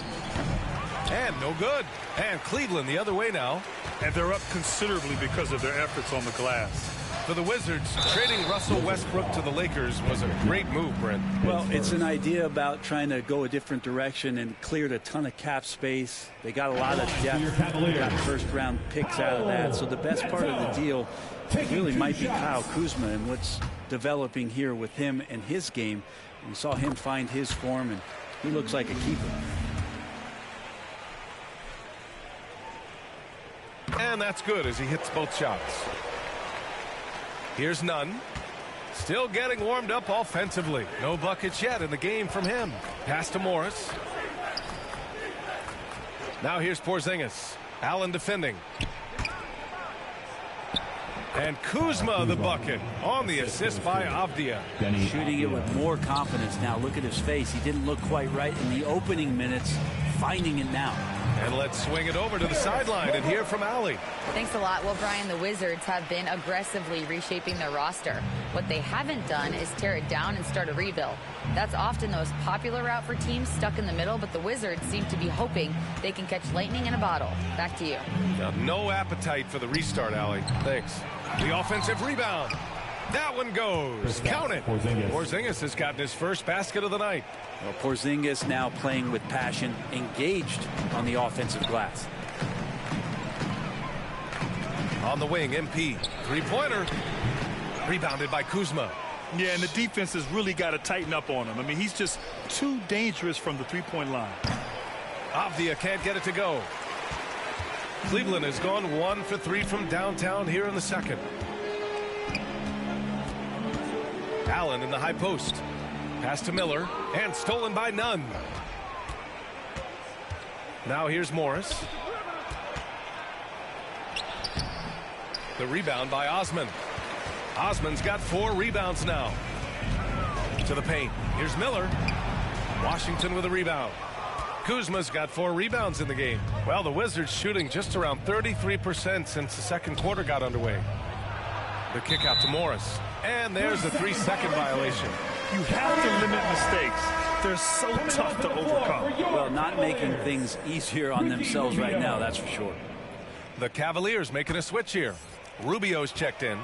And no good. And Cleveland the other way now. And they're up considerably because of their efforts on the glass. For the Wizards, trading Russell Westbrook to the Lakers was a great move, Brent. Well, it's an idea about trying to go a different direction and cleared a ton of cap space. They got a lot of depth, got first-round picks out of that. So the best part of the deal really might be Kyle Kuzma and what's developing here with him and his game. We saw him find his form, and he looks like a keeper. And that's good as he hits both shots. Here's Nunn. Still getting warmed up offensively. No buckets yet in the game from him. Pass to Morris. Now here's Porzingis. Allen defending. And Kuzma the bucket on the assist by Avdia. Shooting it with more confidence now. Look at his face. He didn't look quite right in the opening minutes. Finding it now. And let's swing it over to the sideline and hear from Allie. Thanks a lot. Well, Brian, the Wizards have been aggressively reshaping their roster. What they haven't done is tear it down and start a rebuild. That's often the most popular route for teams stuck in the middle, but the Wizards seem to be hoping they can catch lightning in a bottle. Back to you. Now, no appetite for the restart, Allie. Thanks. The offensive rebound. That one goes. Count it. Porzingis has gotten his first basket of the night. Well, Porzingis now playing with passion, engaged on the offensive glass. On the wing, MP. Three-pointer. Rebounded by Kuzma. Yeah, and the defense has really got to tighten up on him. I mean, he's just too dangerous from the three-point line. Avdia can't get it to go. Cleveland has gone 1 for 3 from downtown here in the second. Allen in the high post. Pass to Miller and stolen by Nunn. Now here's Morris. The rebound by Osman. Osman's got 4 rebounds now. To the paint. Here's Miller. Washington with a rebound. Kuzma's got 4 rebounds in the game. Well, the Wizards shooting just around 33% since the second quarter got underway. The kick out to Morris. And there's a 3-second violation. You have to limit mistakes. They're so tough to overcome. Well, not making things easier on themselves right now, that's for sure. The Cavaliers making a switch here. Rubio's checked in.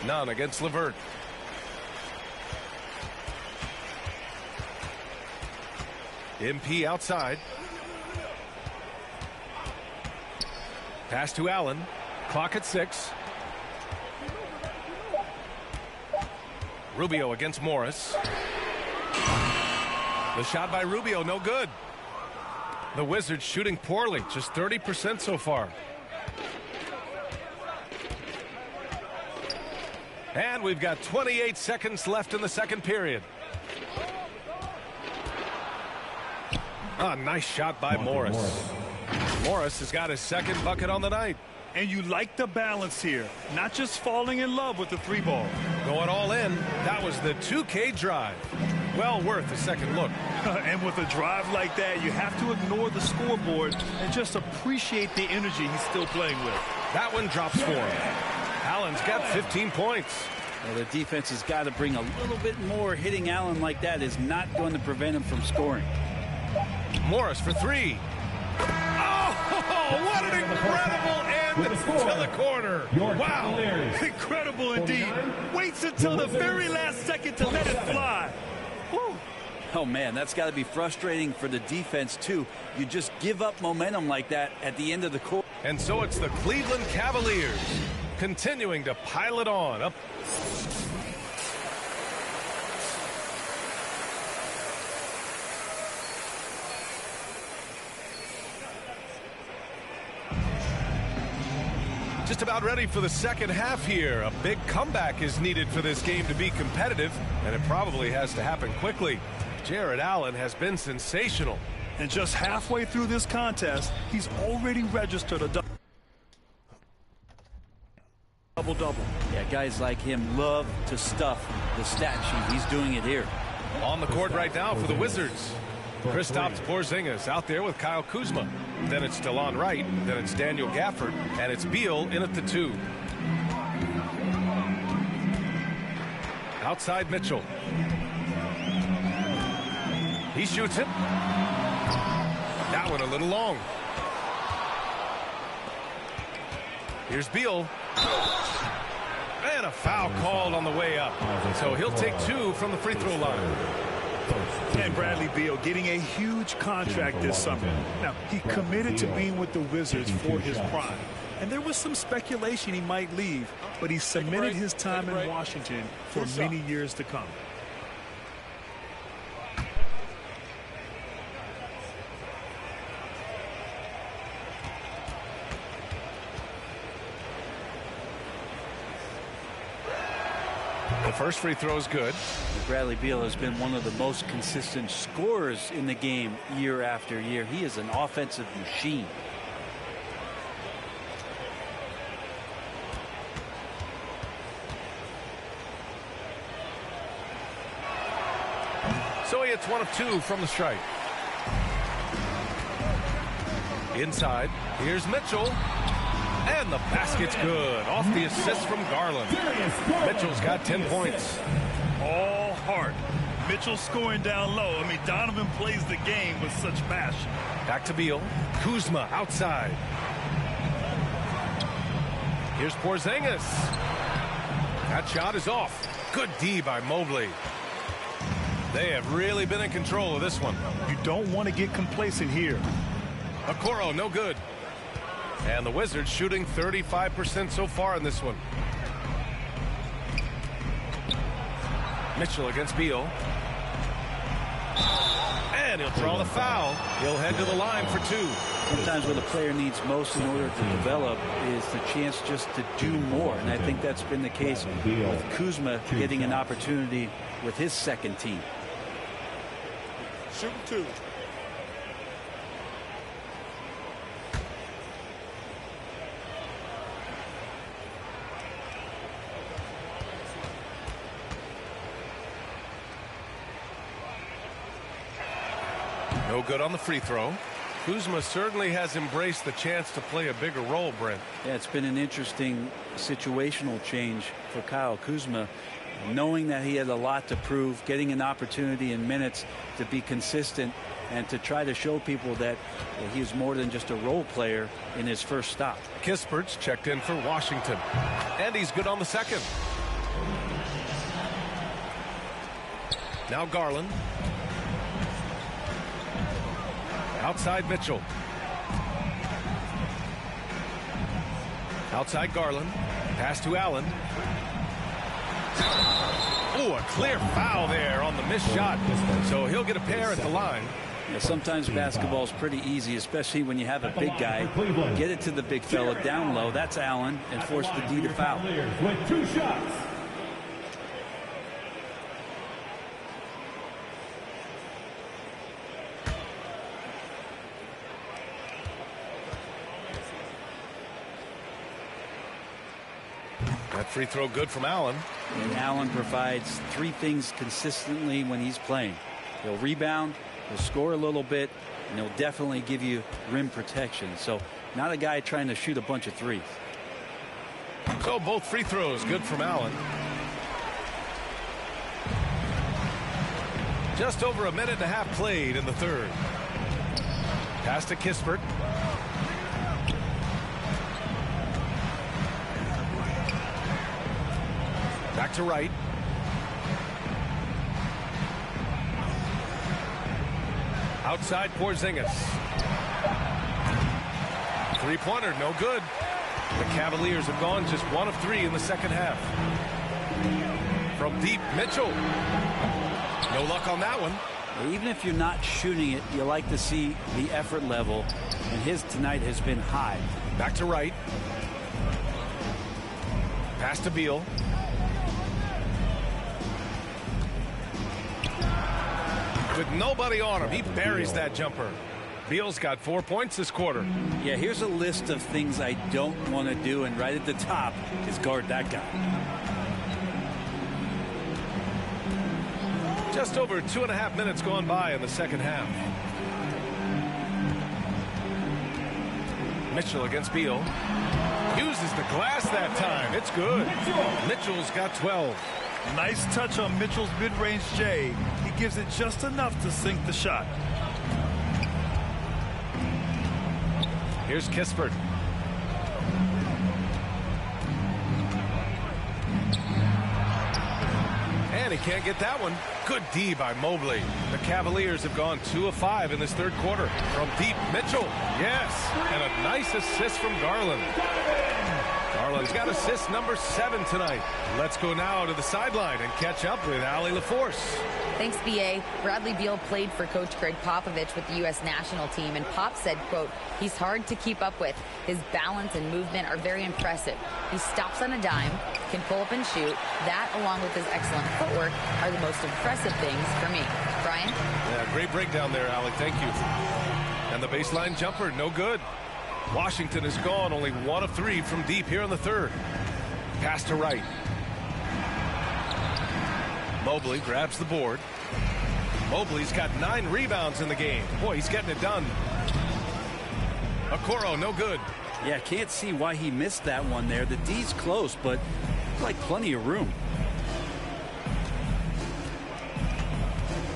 None against LeVert. MP outside. Pass to Allen. Clock at 6. Rubio against Morris. The shot by Rubio, no good. The Wizards shooting poorly, just 30% so far. And we've got 28 seconds left in the second period. A nice shot by Morris. Morris has got his second bucket on the night. And you like the balance here, not just falling in love with the 3-ball. Going all in. That was the 2K drive. Well worth a second look. And with a drive like that, you have to ignore the scoreboard and just appreciate the energy he's still playing with. That one drops for him. Allen's got 15 points. Well, the defense has got to bring a little bit more. Hitting Allen like that is not going to prevent him from scoring. Morris for 3. Oh, what an incredible end to the corner. Wow, incredible indeed. Waits until the very last second to let it fly. Whew. Oh, man, that's got to be frustrating for the defense, too. You just give up momentum like that at the end of the quarter. And so it's the Cleveland Cavaliers continuing to pile it on. Up. Just about ready for the second half here. A big comeback is needed for this game to be competitive, and it probably has to happen quickly. Jared Allen has been sensational. And just halfway through this contest, he's already registered a double-double. Yeah, guys like him love to stuff the stat sheet. He's doing it here. On the court right now for the Wizards. Kristaps Porzingis out there with Kyle Kuzma. Then it's DeLon Wright. Then it's Daniel Gafford. And it's Beal in at the 2. Outside Mitchell. He shoots it. That one a little long. Here's Beal. And a foul called on the way up. So he'll take 2 from the free throw line. And Bradley Beal getting a huge contract this summer. Now, he committed to being with the Wizards for his prime. And there was some speculation he might leave, but he cemented his time in Washington for many years to come. The first free throw is good. Bradley Beal has been one of the most consistent scorers in the game year after year. He is an offensive machine. So he hits 1 of 2 from the strike. Inside, here's Mitchell. And the basket's good. Off the assist from Garland. Mitchell's got 10 points. All heart. Mitchell scoring down low. I mean, Donovan plays the game with such passion. Back to Beal. Kuzma outside. Here's Porzingis. That shot is off. Good D by Mobley. They have really been in control of this one. You don't want to get complacent here. Okoro, no good. And the Wizards shooting 35% so far in this one. Mitchell against Beal. And he'll draw the foul. He'll head to the line for 2. Sometimes what a player needs most in order to develop is the chance just to do more. And I think that's been the case with Kuzma getting an opportunity with his second team. Shoot 2. No good on the free throw. Kuzma certainly has embraced the chance to play a bigger role, Brent. Yeah, it's been an interesting situational change for Kyle Kuzma, knowing that he had a lot to prove, getting an opportunity in minutes to be consistent and to try to show people that he was more than just a role player in his first stop. Kispert's checked in for Washington, and he's good on the second. Now Garland. Outside Mitchell. Outside Garland. Pass to Allen. Oh, a clear foul there on the missed shot. So he'll get a pair at the line. Yeah, sometimes basketball is pretty easy, especially when you have a big guy. Get it to the big fella down low. That's Allen, and force the D to foul. With 2 shots. That free throw good from Allen. And Allen provides 3 things consistently when he's playing. He'll rebound, he'll score a little bit, and he'll definitely give you rim protection. So not a guy trying to shoot a bunch of threes. So both free throws good from Allen. Just over a minute and a half played in the third. Pass to Kispert. Back to Wright. Outside Porzingis. Three-pointer, no good. The Cavaliers have gone just 1 of 3 in the second half. From deep, Mitchell. No luck on that one. Even if you're not shooting it, you like to see the effort level, and his tonight has been high. Back to Wright. Pass to Beal. With nobody on him, he buries that jumper. Beal's got 4 points this quarter. Yeah, here's a list of things I don't want to do, and right at the top is guard that guy. Just over 2.5 minutes gone by in the second half. Mitchell against Beal. Uses the glass that time. It's good. Mitchell's got 12. Nice touch on Mitchell's mid-range J. He gives it just enough to sink the shot. Here's Kispert. And he can't get that one. Good D by Mobley. The Cavaliers have gone 2 of 5 in this third quarter. From deep, Mitchell. Yes. And a nice assist from Garland. Garland's got assist number 7 tonight. Let's go now to the sideline and catch up with Allie LaForce. Thanks, B.A. Bradley Beal played for Coach Greg Popovich with the U.S. national team, and Pop said, quote, he's hard to keep up with. His balance and movement are very impressive. He stops on a dime, can pull up and shoot. That, along with his excellent footwork, are the most impressive things for me. Brian? Yeah, great breakdown there, Allie. Thank you. And the baseline jumper, no good. Washington is gone, only 1 of 3 from deep here in the third. Pass to Wright. Mobley grabs the board. Mobley's got 9 rebounds in the game. Boy, he's getting it done. Okoro, no good. Yeah, can't see why he missed that one there. The D's close, but like plenty of room.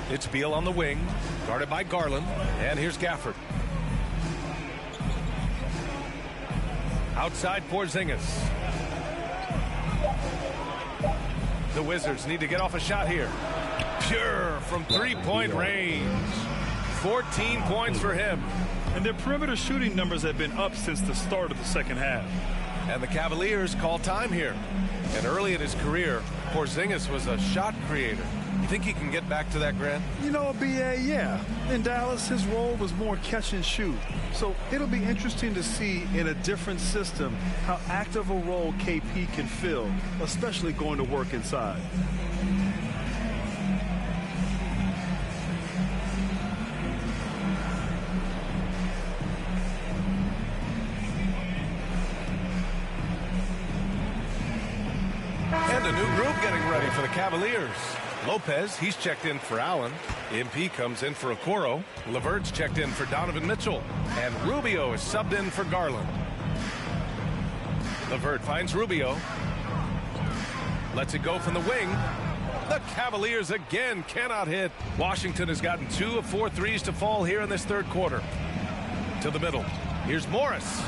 It's Beal on the wing, guarded by Garland. And here's Gafford. Outside Porzingis. The Wizards need to get off a shot here. Pure from three-point range. 14 points for him. And their perimeter shooting numbers have been up since the start of the second half. And the Cavaliers call time here. And early in his career, Porzingis was a shot creator. You think he can get back to that, Grant? You know, B.A., yeah. In Dallas, his role was more catch and shoot. So it'll be interesting to see in a different system how active a role KP can fill, especially going to work inside. And a new group getting ready for the Cavaliers. Lopez, he's checked in for Allen. MP comes in for Okoro. LeVert's checked in for Donovan Mitchell. And Rubio is subbed in for Garland. LeVert finds Rubio. Lets it go from the wing. The Cavaliers again cannot hit. Washington has gotten 2 of 4 threes to fall here in this third quarter. To the middle. Here's Morris.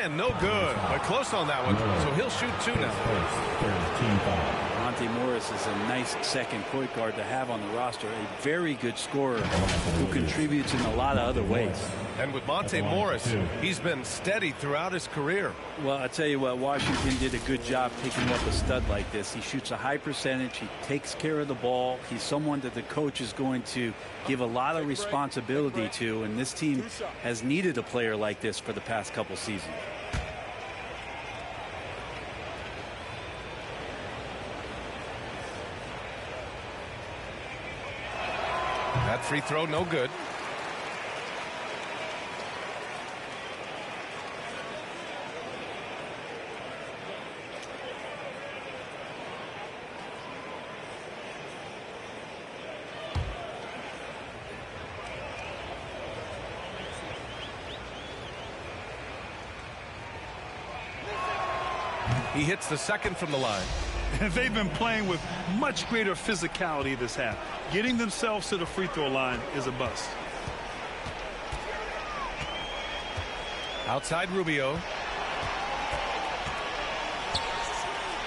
And no good, but close on that one. So he'll shoot 2 now. Monte Morris is a nice second point guard to have on the roster. A very good scorer who contributes in a lot of other ways. And with Monte Morris, he's been steady throughout his career. Well, I tell you what, Washington did a good job picking up a stud like this. He shoots a high percentage. He takes care of the ball. He's someone that the coach is going to give a lot of responsibility to, and this team has needed a player like this for the past couple seasons. That free throw, no good. He hits the second from the line. They've been playing with much greater physicality this half. Getting themselves to the free throw line is a bust. Outside Rubio.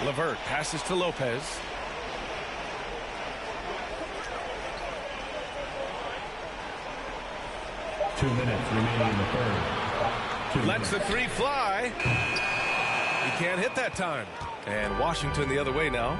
LeVert passes to Lopez. Two minutes remaining in the third. Lets the three fly. He can't hit that time. And Washington the other way now.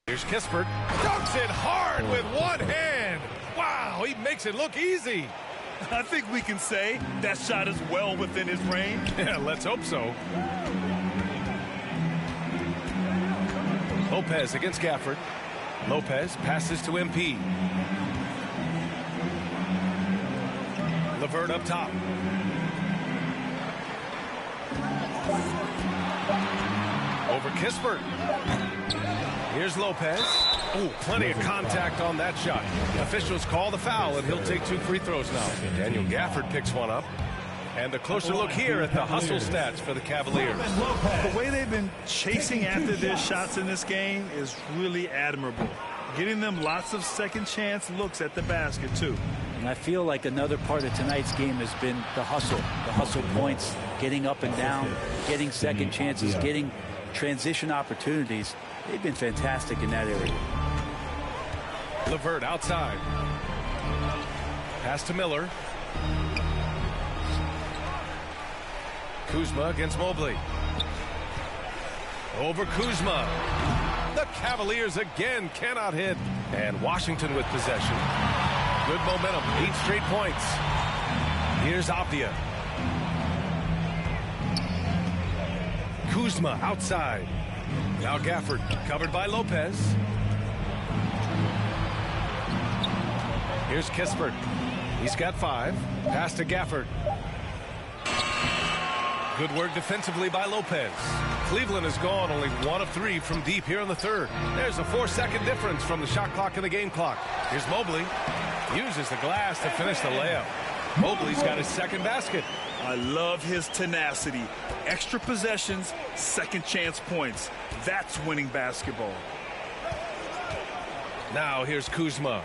Here's Kispert. Dunks it hard with one hand. Wow, he makes it look easy. I think we can say that shot is well within his range. Yeah, let's hope so. Lopez against Gafford. Lopez passes to MP. Levert up top. Over Kispert. Here's Lopez. Oh, plenty of contact on that shot. Officials call the foul, and he'll take 2 free throws now. Daniel Gafford picks one up. And a closer look here at the hustle stats for the Cavaliers. The way they've been chasing after their shots in this game is really admirable. Getting them lots of second chance looks at the basket, too. And I feel like another part of tonight's game has been the hustle points, getting up and down, getting second chances, getting transition opportunities. They've been fantastic in that area. Levert outside. Pass to Miller. Kuzma against Mobley. Over Kuzma. The Cavaliers again cannot hit. And Washington with possession. Good momentum. 8 straight points. Here's Apia. Kuzma outside. Now Gafford covered by Lopez. Here's Kispert. He's got 5. Pass to Gafford. Good work defensively by Lopez. Cleveland has gone only 1 of 3 from deep here in the third. There's a 4-second difference from the shot clock and the game clock. Here's Mobley. Uses the glass to finish the layup. Mobley's got his second basket. I love his tenacity. Extra possessions, second chance points. That's winning basketball. Now here's Kuzma.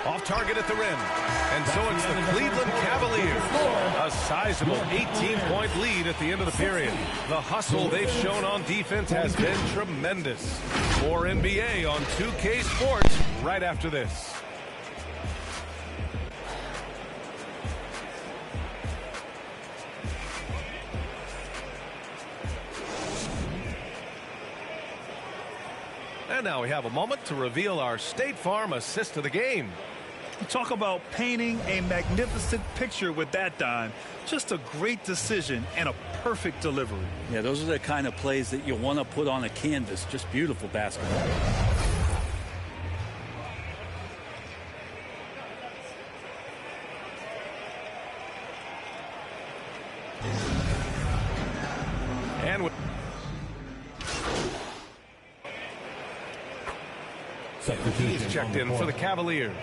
Off target at the rim. And so it's the Cleveland Cavaliers. A sizable 18-point lead at the end of the period. The hustle they've shown on defense has been tremendous. More NBA on 2K Sports right after this. And now we have a moment to reveal our State Farm assist of the game. Talk about painting a magnificent picture with that dime. Just a great decision and a perfect delivery. Yeah, those are the kind of plays that you want to put on a canvas. Just beautiful basketball. And he's checked in for the Cavaliers.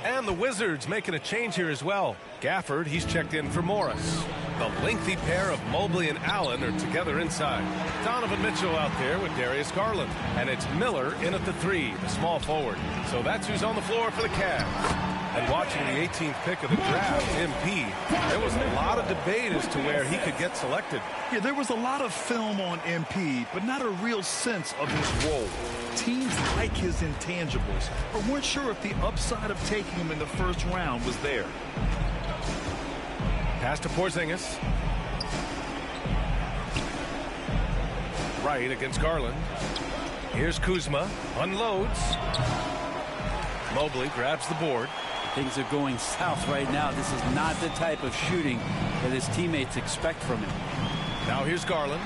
And the Wizards making a change here as well. Gafford, he's checked in for Morris. The lengthy pair of Mobley and Allen are together inside. Donovan Mitchell out there with Darius Garland. And it's Miller in at the 3, the small forward. So that's who's on the floor for the Cavs. And watching the 18th pick of the draft, MP, there was a lot of debate as to where he could get selected. Yeah, there was a lot of film on MP, but not a real sense of his role. Teams like his intangibles, but weren't sure if the upside of taking him in the first round was there. Pass to Porzingis. Right against Garland. Here's Kuzma. Unloads. Mobley grabs the board. Things are going south right now. This is not the type of shooting that his teammates expect from him. Now here's Garland.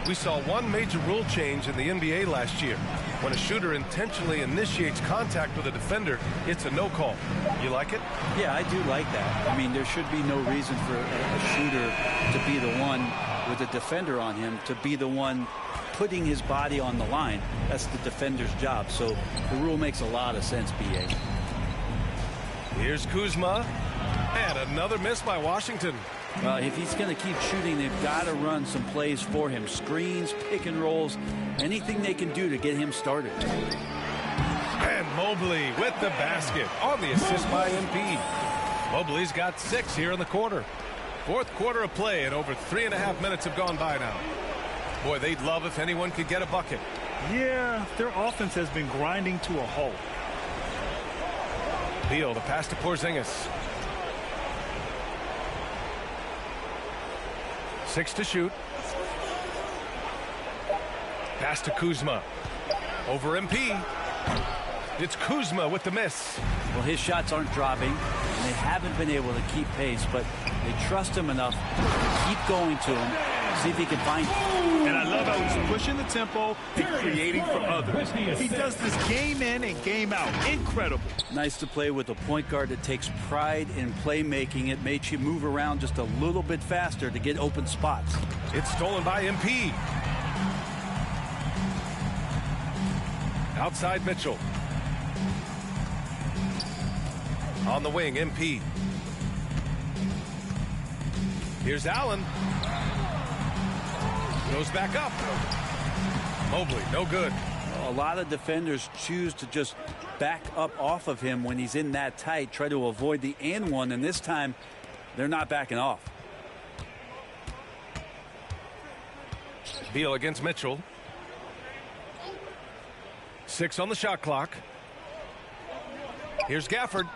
We saw one major rule change in the NBA last year. When a shooter intentionally initiates contact with a defender, it's a no call. You like it? Yeah, I do like that. I mean, there should be no reason for a shooter to be the one with a defender on him, to be the one putting his body on the line. That's the defender's job. So the rule makes a lot of sense, B.A. Here's Kuzma. And another miss by Washington. If he's going to keep shooting, they've got to run some plays for him. Screens, pick and rolls, anything they can do to get him started. And Mobley with the basket on the assist by MP. Mobley's got 6 here in the quarter. Fourth quarter of play, and over 3.5 minutes have gone by now. Boy, they'd love if anyone could get a bucket. Yeah, their offense has been grinding to a halt. Beal, the pass to Porzingis. 6 to shoot. Pass to Kuzma. Over MP. It's Kuzma with the miss. Well, his shots aren't dropping, and they haven't been able to keep pace, but they trust him enough to keep going to him, see if he can find him. And I love how he's pushing the tempo and creating for others. He does this game in and game out. Incredible. Nice to play with a point guard that takes pride in playmaking. It makes you move around just a little bit faster to get open spots. It's stolen by MP. Outside Mitchell. On the wing, MP. Here's Allen. Goes back up. Mobley, no good. A lot of defenders choose to just back up off of him when he's in that tight, try to avoid the and one, and this time they're not backing off. Beal against Mitchell. 6 on the shot clock. Here's Gafford.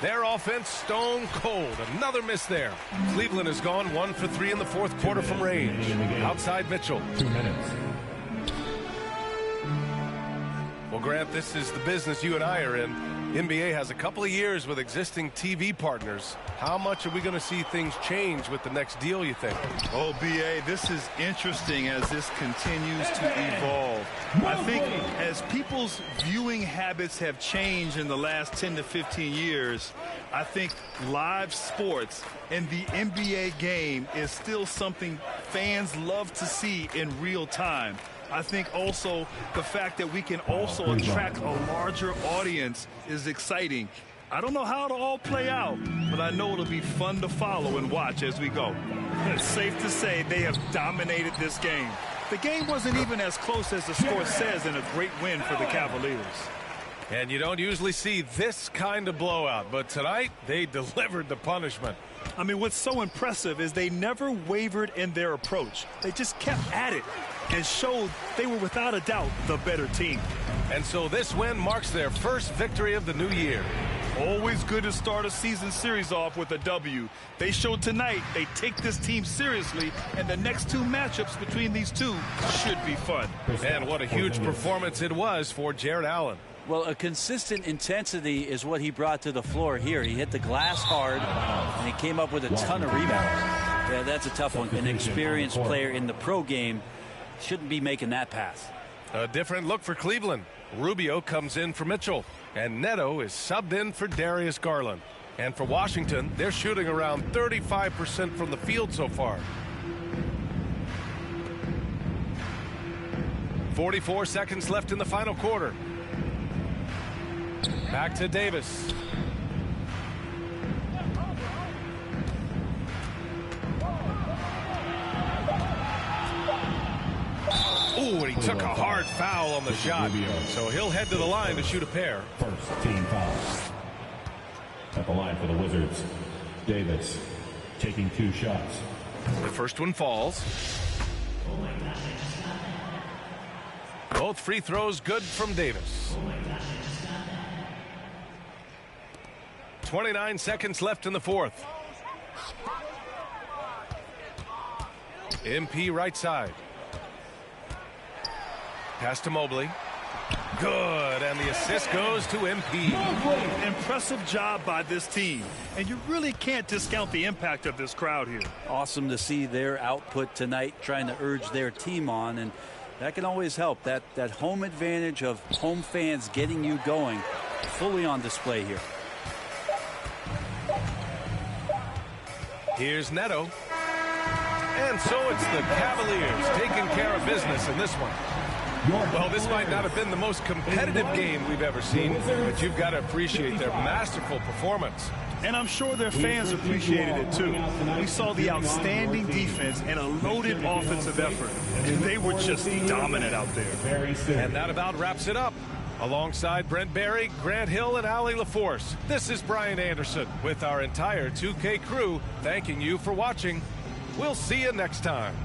Their offense stone cold. Another miss there. Cleveland has gone 1 for 3 in the fourth quarter from range. Outside Mitchell. 2 minutes. Well, Grant, this is the business you and I are in. NBA has a couple of years with existing TV partners. How much are we going to see things change with the next deal, you think? Oh, B.A., this is interesting as this continues to evolve. I think as people's viewing habits have changed in the last 10 to 15 years, I think live sports and the NBA game is still something fans love to see in real time. I think also the fact that we can also attract a larger audience is exciting. I don't know how it'll all play out, but I know it'll be fun to follow and watch as we go. It's safe to say they have dominated this game. The game wasn't even as close as the score says, and a great win for the Cavaliers. And you don't usually see this kind of blowout, but tonight they delivered the punishment. I mean, what's so impressive is they never wavered in their approach. They just kept at it and showed they were without a doubt the better team. And so this win marks their first victory of the new year. Always good to start a season series off with a W. They showed tonight they take this team seriously, and the next 2 matchups between these two should be fun. And what a huge performance it was for Jared Allen. Well, a consistent intensity is what he brought to the floor here. He hit the glass hard, and he came up with a ton of rebounds. Yeah, that's a tough one. An experienced player in the pro game shouldn't be making that pass. A different look for Cleveland. Rubio comes in for Mitchell, and Neto is subbed in for Darius Garland. And for Washington, they're shooting around 35% from the field so far. 44 seconds left in the final quarter. Back to Davis. Ooh, and he took a hard foul on the shot. So he'll head to the line to shoot a pair. First team foul. At the line for the Wizards, Davis taking 2 shots. The first one falls. Both free throws good from Davis. 29 seconds left in the fourth. MP right side. Pass to Mobley. Good, and the assist goes to MP. Impressive job by this team, and you really can't discount the impact of this crowd here. Awesome to see their output tonight, trying to urge their team on, and that can always help. That home advantage of home fans getting you going, fully on display here. Here's Neto. And so it's the Cavaliers taking care of business in this one. Well, this might not have been the most competitive game we've ever seen, but you've got to appreciate their masterful performance. And I'm sure their fans appreciated it too. We saw the outstanding defense and a loaded offensive effort, and they were just dominant out there. And that about wraps it up. Alongside Brent Barry, Grant Hill, and Allie LaForce, this is Brian Anderson with our entire 2K crew thanking you for watching. We'll see you next time.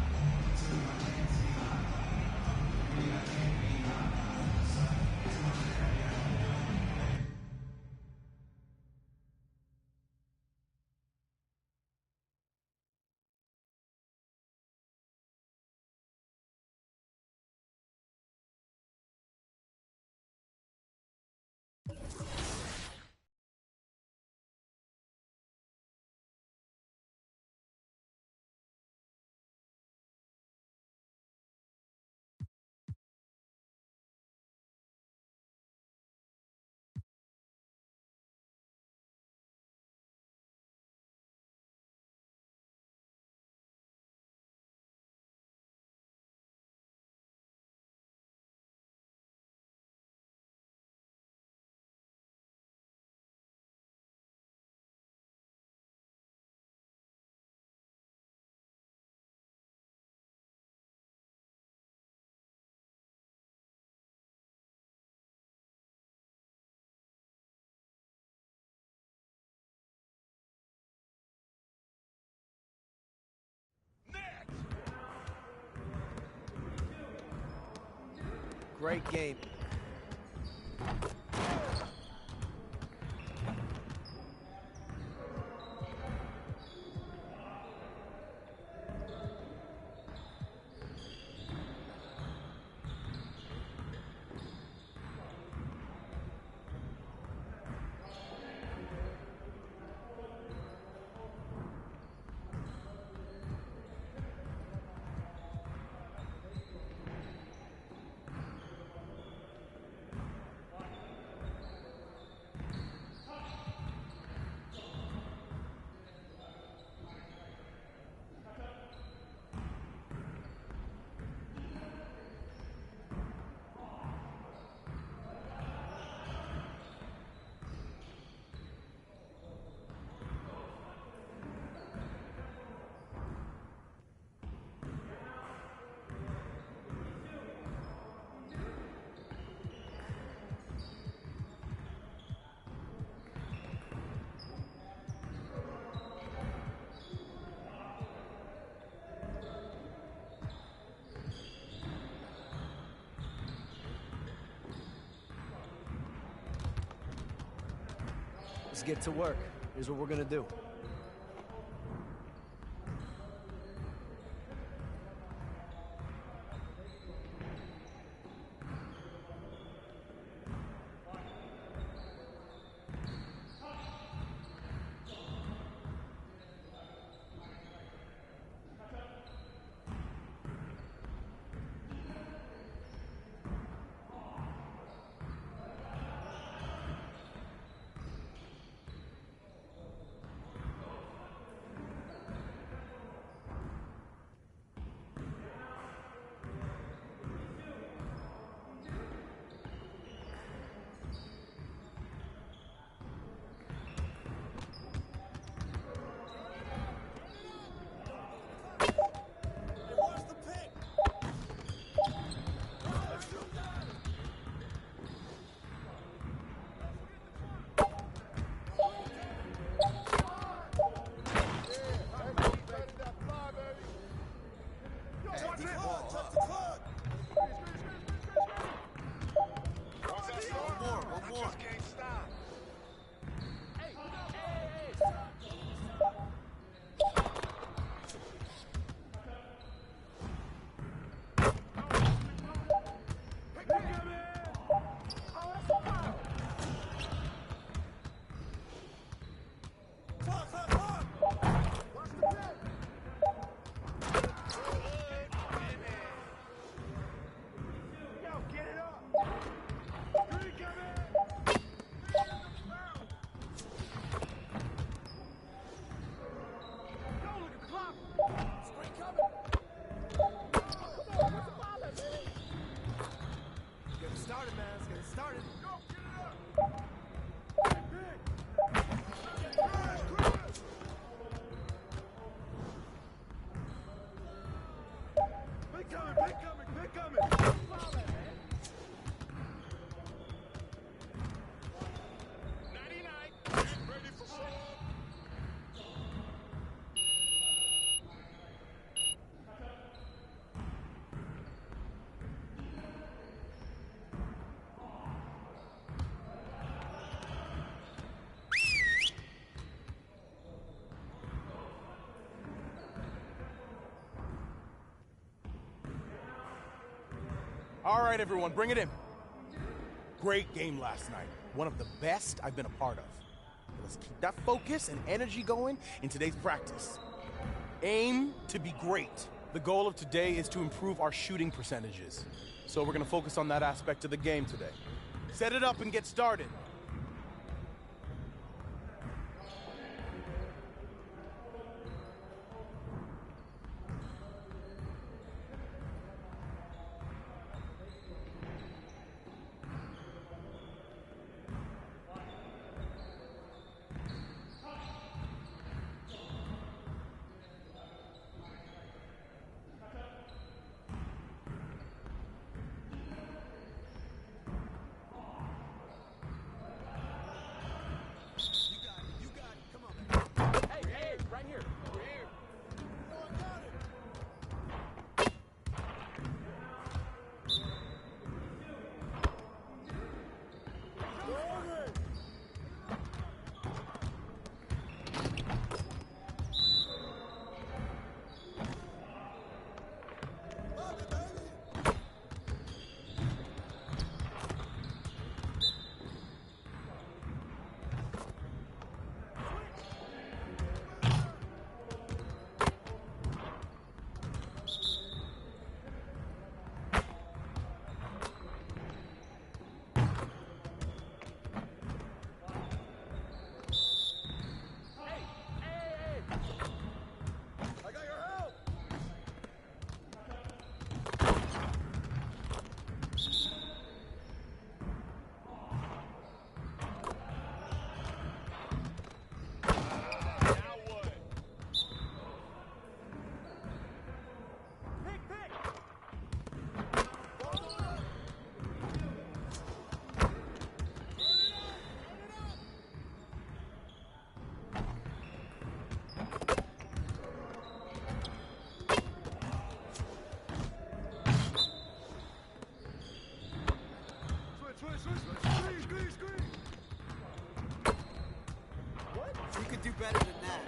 Great game. Let's get to work. Here's what we're gonna do. All right, everyone, bring it in. Great game last night. One of the best I've been a part of. Let's keep that focus and energy going in today's practice. Aim to be great. The goal of today is to improve our shooting percentages. So we're going to focus on that aspect of the game today. Set it up and get started. better than that.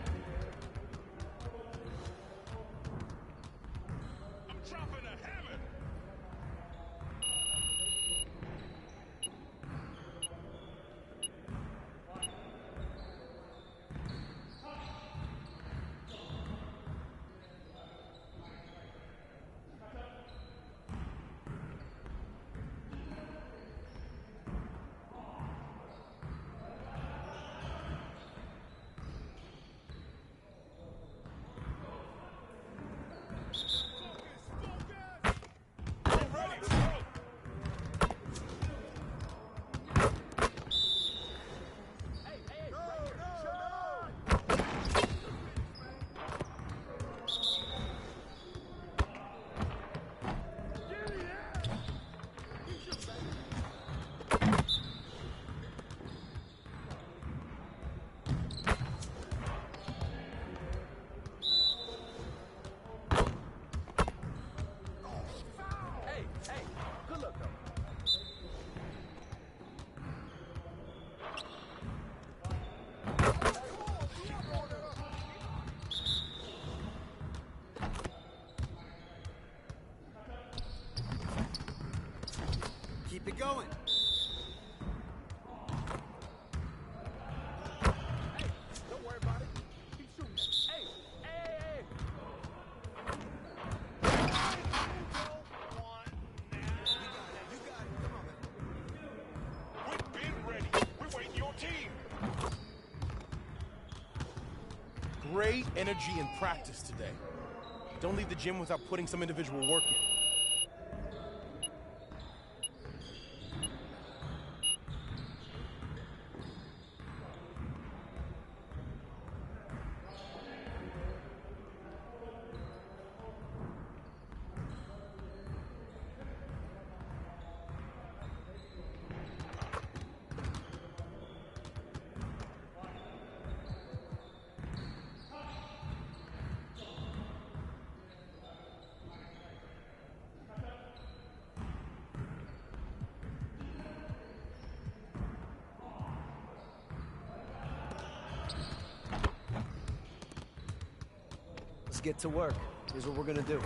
Keep it going. Don't worry about it. Keep shooting. Hey. We've been ready. We're waiting your team. Great energy in practice today. Don't leave the gym without putting some individual work in. Let's get to work. Here's what we're gonna do.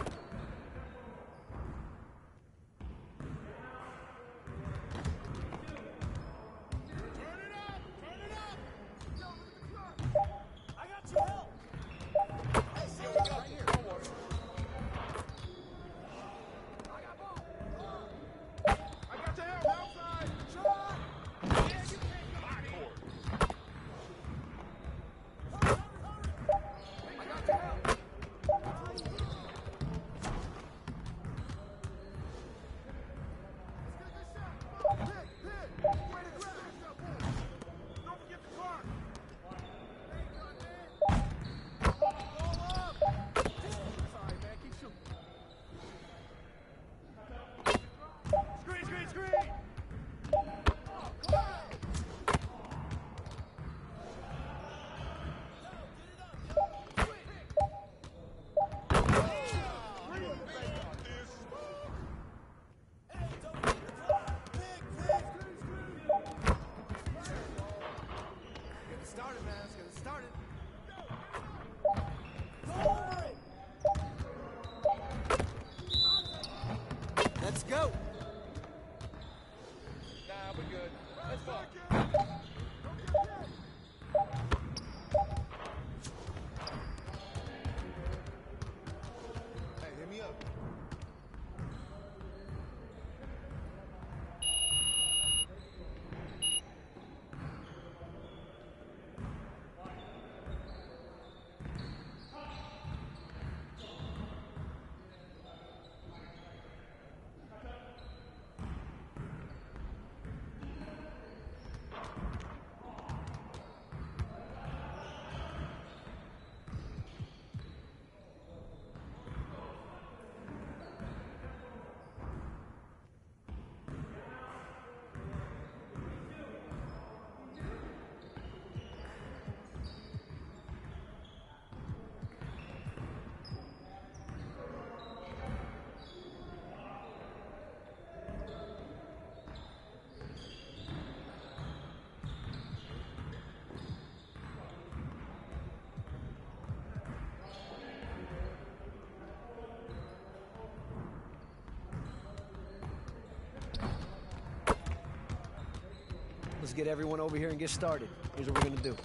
Let's get everyone over here and get started. Here's what we're gonna do.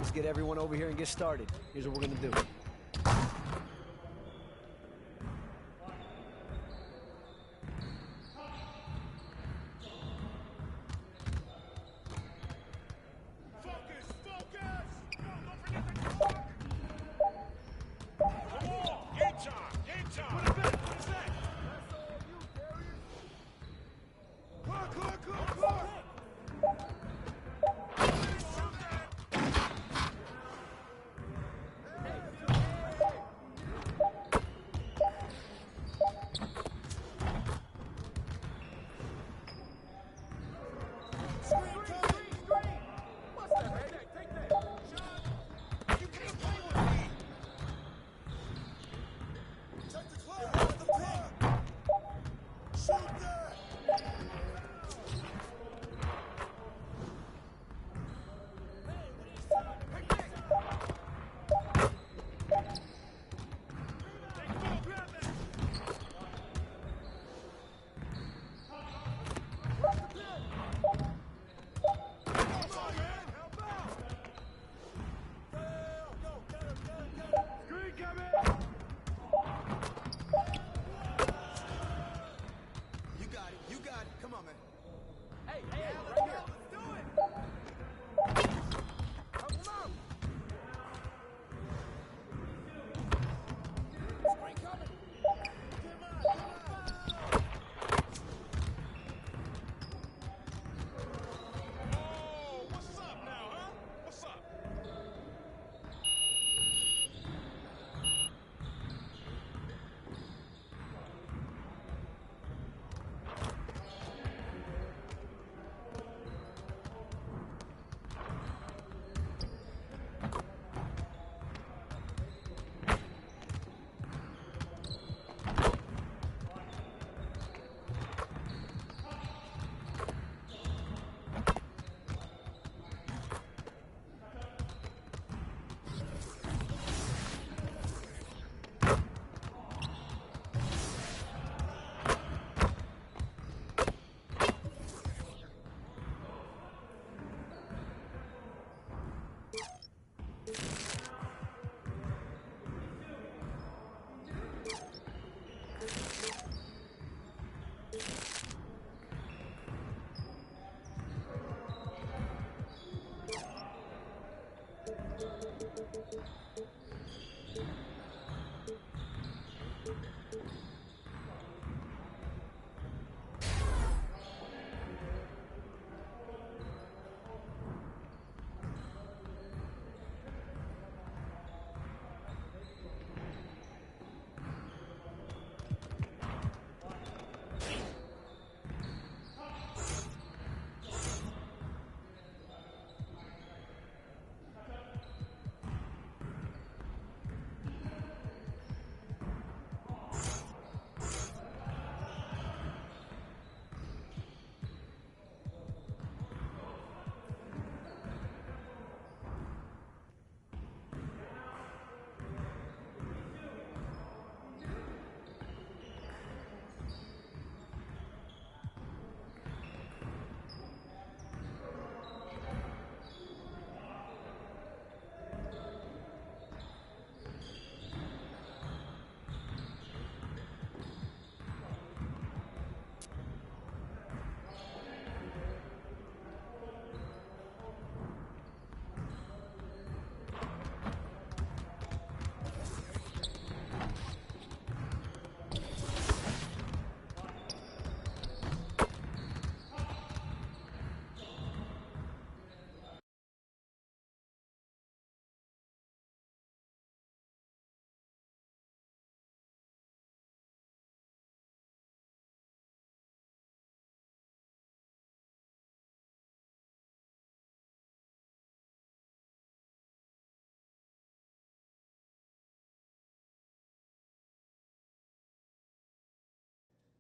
Let's get everyone over here and get started. Here's what we're gonna do.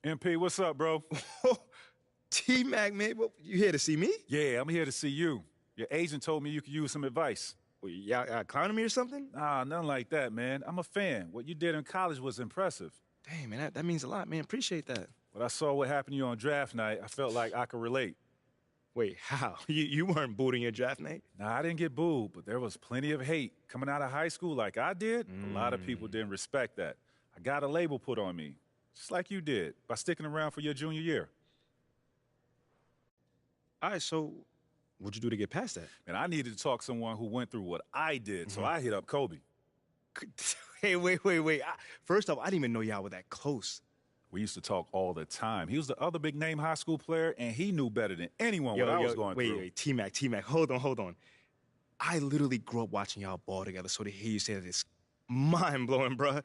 MP, what's up, bro? T-Mac, man, you here to see me? Yeah, I'm here to see you. Your agent told me you could use some advice. Y'all clowning me or something? Nah, nothing like that, man. I'm a fan. What you did in college was impressive. Dang, man, that means a lot, man. Appreciate that. When I saw what happened to you on draft night, I felt like I could relate. Wait, how? You weren't booed in your draft night? Nah, I didn't get booed, but there was plenty of hate. Coming out of high school like I did, a lot of people didn't respect that. I got a label put on me, just like you did, by sticking around for your junior year. All right, so what'd you do to get past that? Man, I needed to talk to someone who went through what I did, so I hit up Kobe. Hey, wait. First off, I didn't even know y'all were that close. We used to talk all the time. He was the other big-name high school player, and he knew better than anyone what I was going through. Wait, T-Mac, hold on. I literally grew up watching y'all ball together, so to hear you say that is mind-blowing, bruh.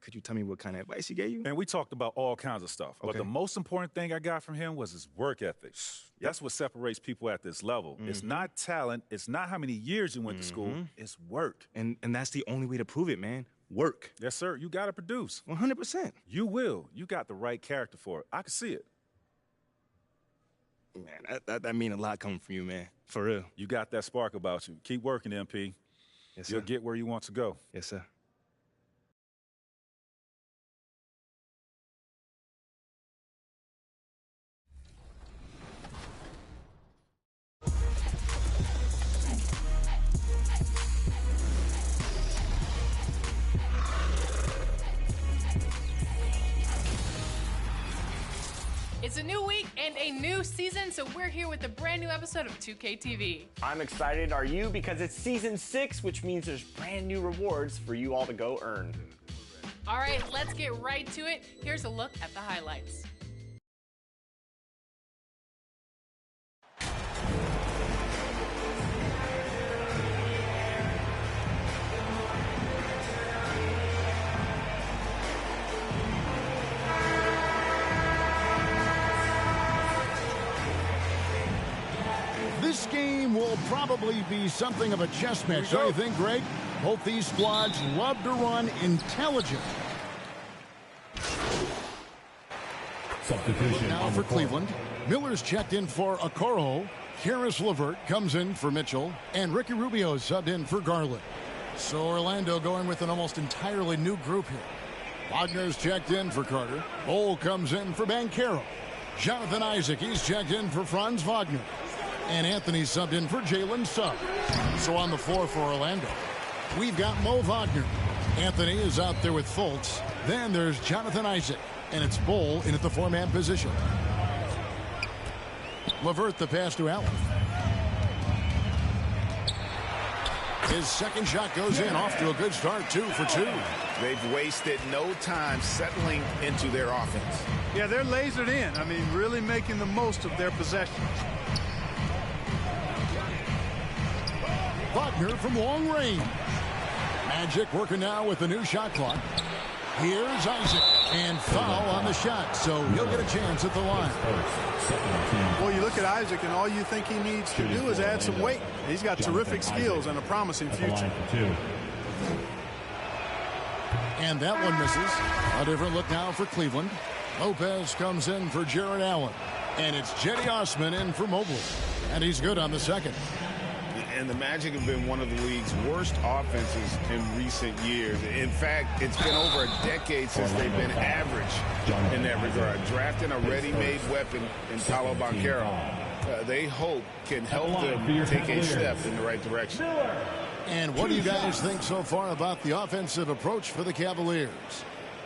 Could you tell me what kind of advice he gave you? And we talked about all kinds of stuff, but the most important thing I got from him was his work ethic. That's what separates people at this level. It's not talent, it's not how many years you went to school, it's work. And that's the only way to prove it, man. Work. Yes, sir. You got to produce. 100%. You will. You got the right character for it. I can see it. Man, that mean a lot coming from you, man. For real. You got that spark about you. Keep working, MP. Yes, sir. You'll get where you want to go. Yes, sir. It's a new week and a new season, so we're here with a brand new episode of 2K TV. I'm excited, are you? Because it's season 6, which means there's brand new rewards for you all to go earn. All right, let's get right to it. Here's a look at the highlights. This game will probably be something of a chess match, don't you think, Greg? Both these squads love to run intelligent. Substitution now for Cleveland. Miller's checked in for Okoro. Karis LeVert comes in for Mitchell. And Ricky Rubio is subbed in for Garland. So Orlando going with an almost entirely new group here. Wagner's checked in for Carter. Bol comes in for Banchero. Jonathan Isaac, he's checked in for Franz Wagner. And Anthony subbed in for Jalen Sugg. So on the floor for Orlando, we've got Mo Wagner. Anthony is out there with Fultz. Then there's Jonathan Isaac. And it's Bol in at the four-man position. LeVert the pass to Allen. His second shot goes in, off to a good start, 2 for 2. They've wasted no time settling into their offense. Yeah, they're lasered in. I mean, really making the most of their possessions. Wagner from long range. Magic working now with the new shot clock. Here's Isaac, and foul on the shot, so he'll get a chance at the line. Well, you look at Isaac, and all you think he needs to do is add some weight. He's got terrific skills and a promising future. And that one misses. A different look now for Cleveland. Lopez comes in for Jared Allen. And it's Jetty Osman in for Mobley. And he's good on the second. And the Magic have been one of the league's worst offenses in recent years. In fact, it's been over a decade since they've been average in that regard. Drafting a ready-made weapon in Paolo Banchero, they hope can help them take a step in the right direction. And what do you guys think so far about the offensive approach for the Cavaliers?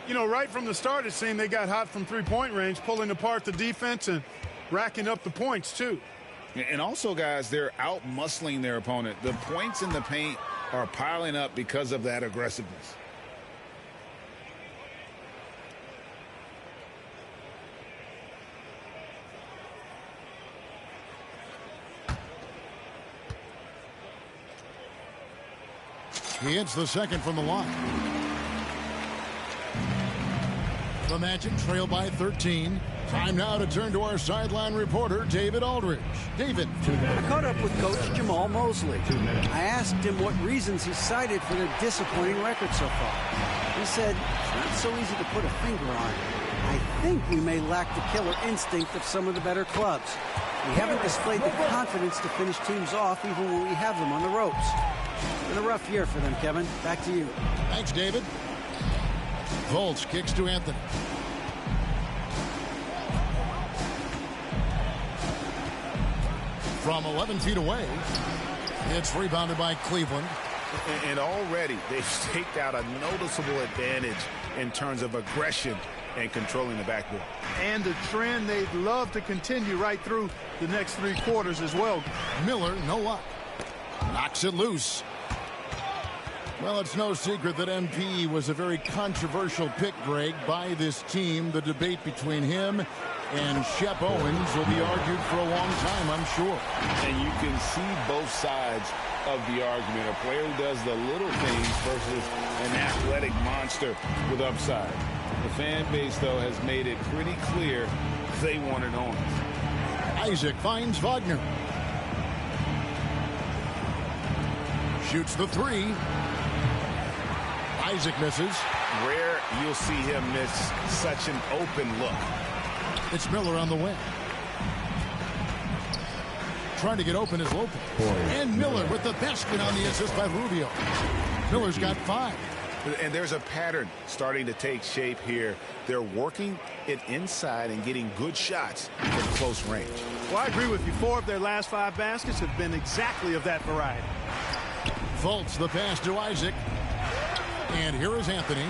You know, right from the start, it seemed they got hot from three-point range, pulling apart the defense and racking up the points, too. And also, guys, they're out-muscling their opponent. The points in the paint are piling up because of that aggressiveness. He hits the second from the line. The Magic trail by 13. Time now to turn to our sideline reporter, David Aldridge. David. I caught up with Coach Jamal Mosley. I asked him what reasons he cited for their disappointing record so far. He said, it's not so easy to put a finger on. I think we may lack the killer instinct of some of the better clubs. We haven't displayed the confidence to finish teams off even when we have them on the ropes. It's been a rough year for them, Kevin. Back to you. Thanks, David. Volts kicks to Anthony. From 11 feet away, it's rebounded by Cleveland. And already they've staked out a noticeable advantage in terms of aggression and controlling the backboard. And the trend they'd love to continue right through the next 3 quarters as well. Miller, no luck. Knocks it loose. Well, it's no secret that MP was a very controversial pick, Greg, by this team. The debate between him and Shep Owens will be argued for a long time, I'm sure. And you can see both sides of the argument. A player who does the little things versus an athletic monster with upside. The fan base, though, has made it pretty clear they wanted Owens. Isaac finds Wagner. Shoots the 3. Isaac misses. Rare you'll see him miss such an open look. It's Miller on the wing. Trying to get open is Lopez. And Miller with the basket on the assist by Rubio. Miller's got 5. And there's a pattern starting to take shape here. They're working it inside and getting good shots from close range. Well, I agree with you. 4 of their last 5 baskets have been exactly of that variety. Fultz the pass to Isaac. And here is Anthony.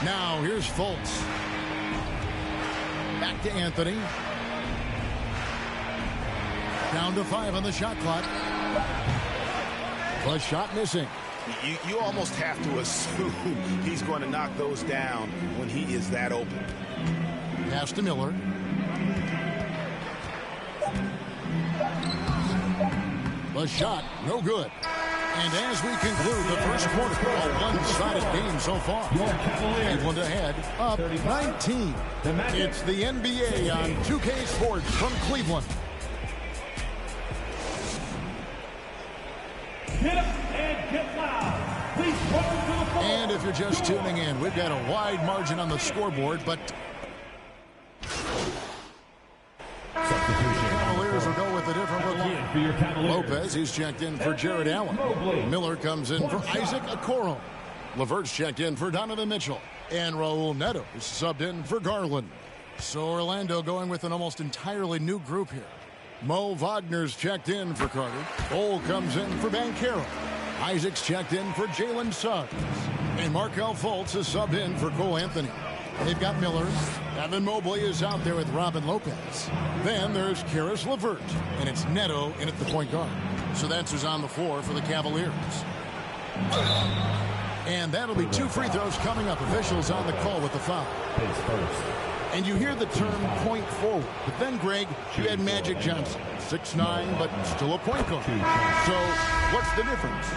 Now here's Fultz. Back to Anthony. Down to 5 on the shot clock. A shot missing. You almost have to assume he's going to knock those down when he is that open. Pass to Miller. The shot, no good. And as we conclude the first quarter, a one-sided game so far. Cleveland ahead, up 19. It's the NBA on 2K Sports from Cleveland. Get up and get loud. Please welcome to the floor. And if you're just tuning in, we've got a wide margin on the scoreboard, but Cavaliers will go with a different look. Lopez, he's checked in for Jared Allen. Miller comes in for Isaac Okoro. Levert's checked in for Donovan Mitchell. And Raul Neto is subbed in for Garland. So Orlando going with an almost entirely new group here. Mo Wagner's checked in for Carter. Cole comes in for Banchero. Isaac's checked in for Jalen Suggs. And Markelle Fultz is subbed in for Cole Anthony. They've got Miller. Evan Mobley is out there with Robin Lopez. Then there's Karis LeVert. And it's Neto in at the point guard. So that's who's on the floor for the Cavaliers. And that'll be 2 free throws coming up. Officials on the call with the foul. And you hear the term point forward. But then, Greg, you had Magic Johnson. 6'9", but still a point guard. So what's the difference?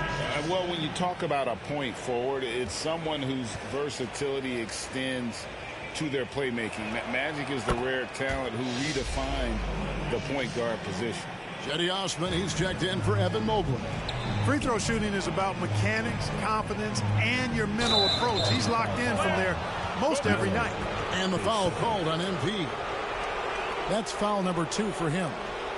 Well, when you talk about a point forward, it's someone whose versatility extends to their playmaking. Magic is the rare talent who redefined the point guard position. Cedi Osman, he's checked in for Evan Mobley. Free throw shooting is about mechanics, confidence, and your mental approach. He's locked in from there most every night. And the foul called on MP. That's foul number 2 for him.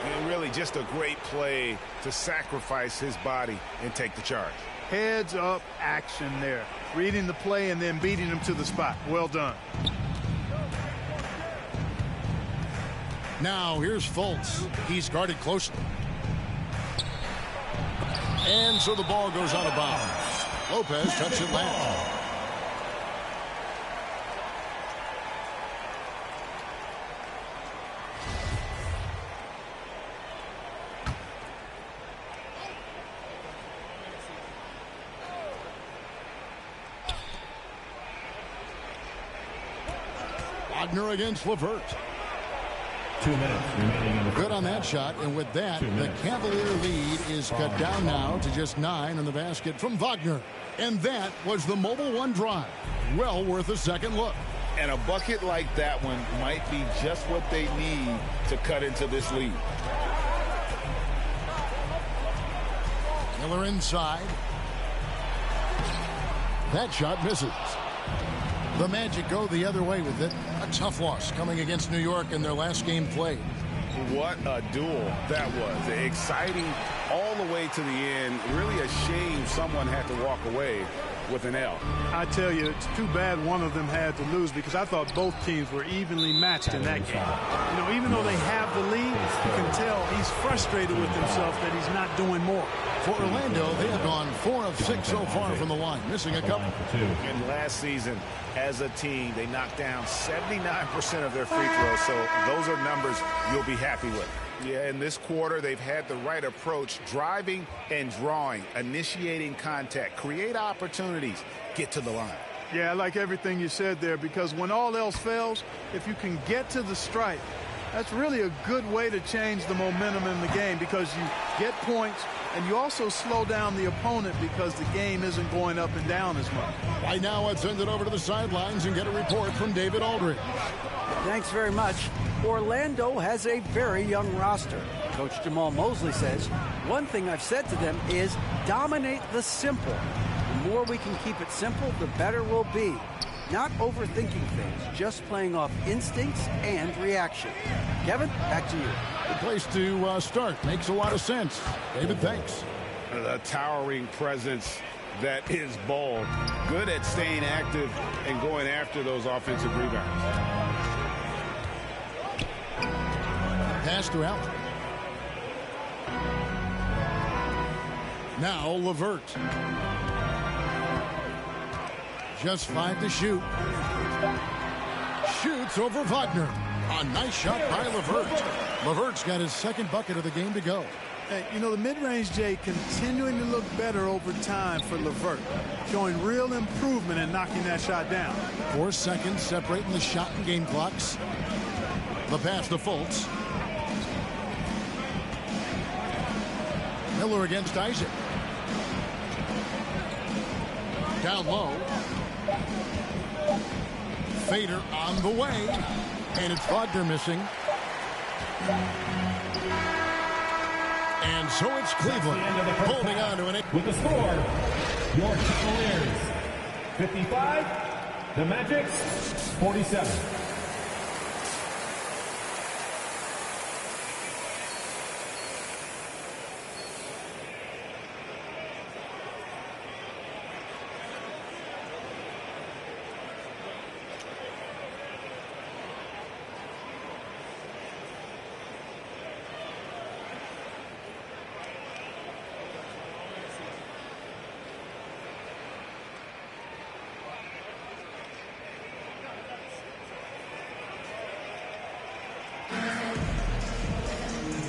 And really just a great play to sacrifice his body and take the charge. Heads up action there. Reading the play and then beating him to the spot. Well done. Now here's Fultz. He's guarded closely. And so the ball goes out of bounds. Lopez touched it last. Wagner against LeVert. 2 minutes remaining in the good on that shot, and with that, the Cavalier lead is cut down now to just 9 in the basket from Wagner. And that was the Mobile One Drive. well worth a second look. And a bucket like that one might be just what they need to cut into this lead. Miller inside. That shot misses. The Magic go the other way with it. A tough loss coming against New York in their last game played. What a duel that was. Exciting all the way to the end. Really a shame someone had to walk away with an L. I tell you, it's too bad one of them had to lose because I thought both teams were evenly matched in that game. You know, even though they have the lead, you can tell he's frustrated with himself that he's not doing more. For Orlando, they have gone 4 of 6 so far from the line, missing a couple. And last season, as a team, they knocked down 79% of their free throws, so those are numbers you'll be happy with. Yeah, in this quarter, they've had the right approach, driving and drawing, initiating contact, create opportunities, get to the line. Yeah, I like everything you said there because when all else fails, if you can get to the stripe, that's really a good way to change the momentum in the game because you get points and you also slow down the opponent because the game isn't going up and down as much. Right now, let's send it over to the sidelines and get a report from David Aldridge. Thanks very much. Orlando has a very young roster. Coach Jamal Mosley says, one thing I've said to them is dominate the simple. The more we can keep it simple, the better we'll be. Not overthinking things, just playing off instincts and reaction. Kevin, back to you. The place to start. Makes a lot of sense. David, thanks. The towering presence that is Ball. Good at staying active and going after those offensive rebounds. Pass to Allen. Now LeVert. Just 5 to shoot. Shoots over Wagner. A nice shot by LeVert. LeVert's got his second bucket of the game to go. Hey, you know, the mid-range J continuing to look better over time for LeVert, showing real improvement in knocking that shot down. 4 seconds separating the shot and game clocks. The pass to Fultz. Miller against Isaac. Down low. Fader on the way. And it's Wagner missing. And so it's Cleveland holding on to it. With the score, your Cavaliers 55, the Magic 47.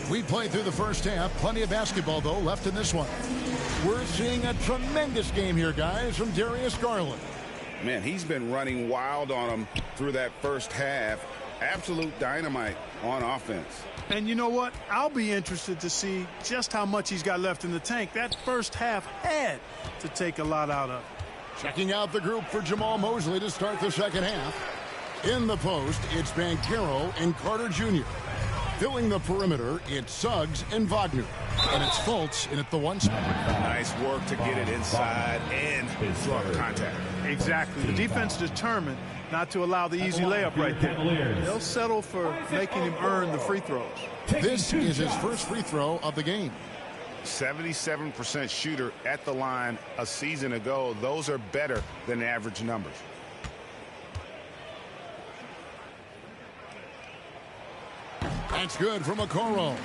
We played through the first half. Plenty of basketball, though, left in this one. We're seeing a tremendous game here, guys, from Darius Garland. Man, he's been running wild on them through that first half. Absolute dynamite on offense. And you know what? I'll be interested to see just how much he's got left in the tank. That first half had to take a lot out of it. Checking out the group for Jamal Mosley to start the second half. In the post, it's Banchero and Carter Jr. Filling the perimeter, it's Suggs and Wagner. And it's Fultz in at the 1 spot. Nice work to get it inside and draw the contact. Exactly. The defense determined not to allow the easy layup right there. They'll settle for making him earn the free throws. This is his first free throw of the game. 77% shooter at the line a season ago. Those are better than average numbers. That's good from Okoro.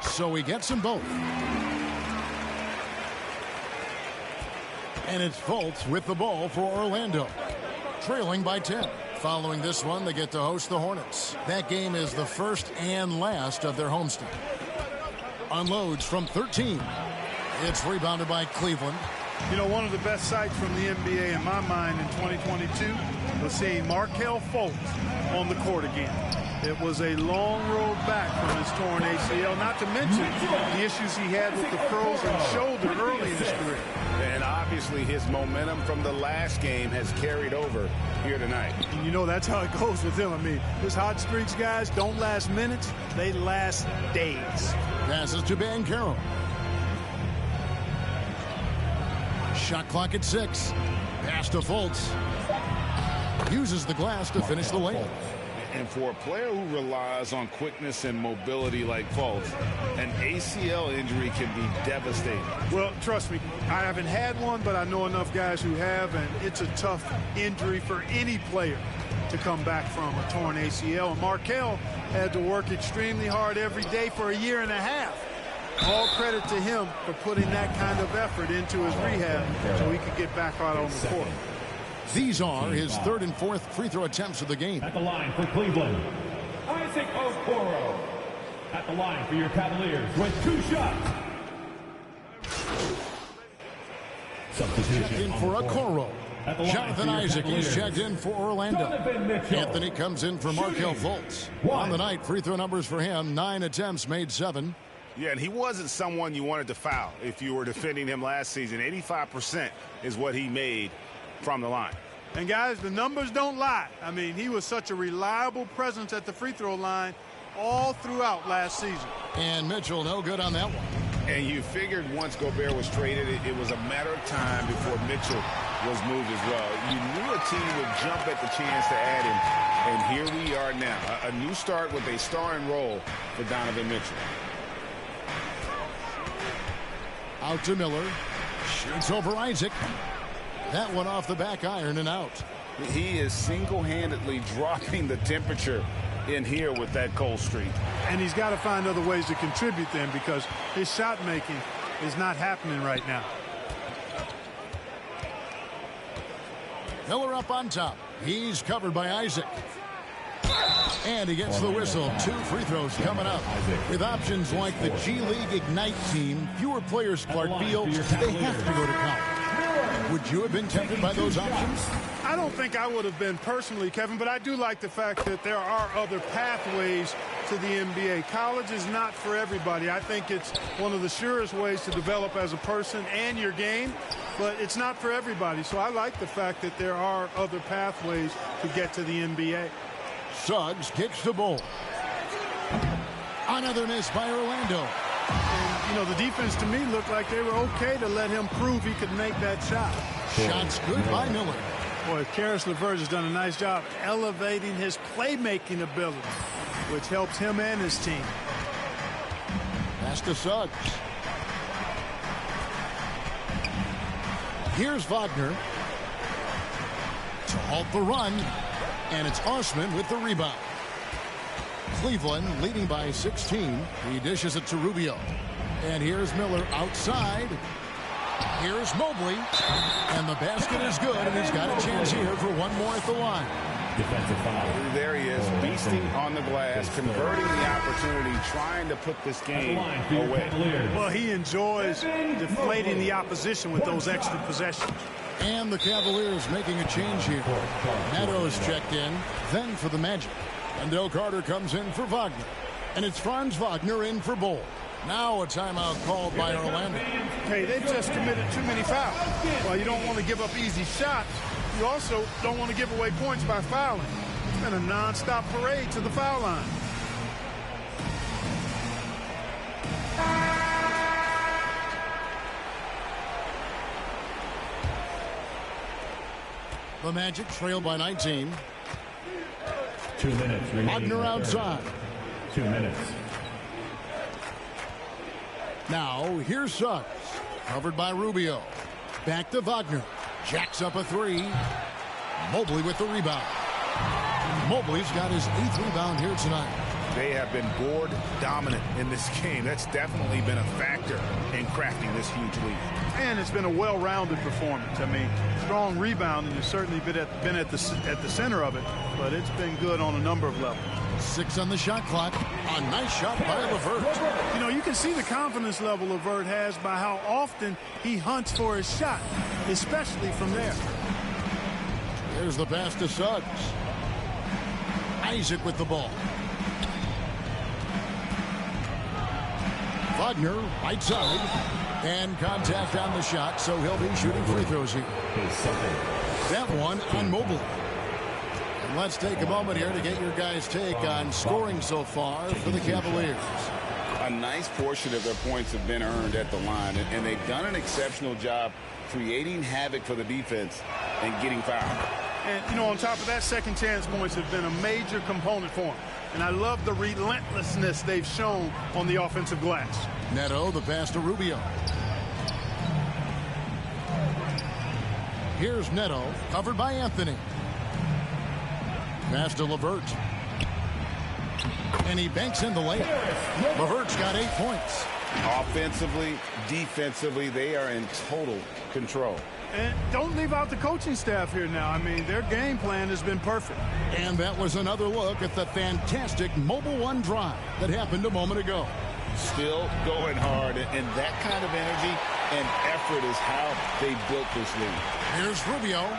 So he gets them both. And it's Fultz with the ball for Orlando. Trailing by 10. Following this one, they get to host the Hornets. That game is the first and last of their homestand. Unloads from 13. It's rebounded by Cleveland. You know, one of the best sights from the NBA in my mind in 2022 was seeing Markelle Fultz on the court again. It was a long road back from his torn ACL, not to mention the issues he had with the frozen shoulder early in his career. And obviously his momentum from the last game has carried over here tonight. And you know that's how it goes with him. I mean, his hot streaks, guys, don't last minutes. They last days. Passes to Banchero. Shot clock at 6. Pass to Fultz. Uses the glass to finish the layup. And for a player who relies on quickness and mobility like Fultz, an ACL injury can be devastating. Well, trust me, I haven't had one, but I know enough guys who have, and it's a tough injury for any player to come back from a torn ACL. And Markelle had to work extremely hard every day for a year and a half. All credit to him for putting that kind of effort into his rehab so he could get back out on the court. These are his 3rd and 4th free throw attempts of the game. At the line for Cleveland, Isaac Okoro. At the line for your Cavaliers with 2 shots. Checked in for Okoro. Jonathan Isaac is checked in for Orlando. Anthony comes in for Markelle Fultz. On the night, free throw numbers for him, 9 attempts, made 7. Yeah, and he wasn't someone you wanted to foul if you were defending him last season. 85% is what he made from the line. And guys, the numbers don't lie. I mean, he was such a reliable presence at the free throw line all throughout last season. And Mitchell, no good on that one. And you figured once Gobert was traded, it was a matter of time before Mitchell was moved as well. You knew a team would jump at the chance to add him, and here we are now. A new start with a starring role for Donovan Mitchell. Out to Miller. Shoots over Isaac. That one off the back iron and out. He is single-handedly dropping the temperature in here with that cold streak. And he's got to find other ways to contribute then, because his shot making is not happening right now. Miller up on top. He's covered by Isaac. And he gets the whistle. 2 free throws coming up. With options like the G League Ignite team, fewer players, Clark, feel they have to go to college. Would you have been tempted by those options? I don't think I would have been personally, Kevin, but I do like the fact that there are other pathways to the NBA. College is not for everybody. I think it's one of the surest ways to develop as a person and your game, but it's not for everybody. So I like the fact that there are other pathways to get to the NBA. Suggs kicks the ball. Another miss by Orlando. And, you know, the defense to me looked like they were okay to let him prove he could make that shot. Shots good by Miller. Boy, Caris LeVert has done a nice job elevating his playmaking ability, which helps him and his team. Pass to Suggs. Here's Wagner to halt the run, and it's Osman with the rebound. Cleveland leading by 16. He dishes it to Rubio. And here's Miller outside. Here's Mobley. And the basket is good, and he's got a chance here for one more at the line. Defensive foul. There he is, beasting on the glass, converting the opportunity, trying to put this game away. Well, he enjoys deflating the opposition with those extra possessions. And the Cavaliers making a change here. Meadows checked in, then for the Magic. Wendell Carter comes in for Wagner. And it's Franz Wagner in for Bol. Now a timeout called by Orlando. Hey, they've just committed too many fouls. Well, you don't want to give up easy shots. You also don't want to give away points by fouling. It's been a nonstop parade to the foul line. The Magic trail by 19. 2 minutes remaining. Wagner outside. 2 minutes. Now, here's Suggs. Covered by Rubio. Back to Wagner. Jacks up a 3. Mobley with the rebound. Mobley's got his 8th rebound here tonight. They have been board dominant in this game. That's definitely been a factor in crafting this huge lead. And it's been a well-rounded performance. I mean, strong rebounding has certainly been at the center of it, but it's been good on a number of levels. 6 on the shot clock. A nice shot by LeVert. You know, you can see the confidence level LeVert has by how often he hunts for his shot, especially from there. Here's the pass to Suggs. Isaac with the ball. Wagner, right side. And contact on the shot, so he'll be shooting free throws here. That one on Mobley. And let's take a moment here to get your guys' take on scoring so far for the Cavaliers. A nice portion of their points have been earned at the line, and they've done an exceptional job creating havoc for the defense and getting fouled. And, you know, on top of that, second chance points have been a major component for them. And I love the relentlessness they've shown on the offensive glass. Neto, the pass to Rubio. Here's Neto, covered by Anthony. Pass to LeVert. And he banks in the layup. LeVert's got 8 points. Offensively, defensively, they are in total control. And don't leave out the coaching staff here now. I mean, their game plan has been perfect. And that was another look at the fantastic Mobile One drive that happened a moment ago. Still going hard, and that kind of energy and effort is how they built this league. Here's Rubio.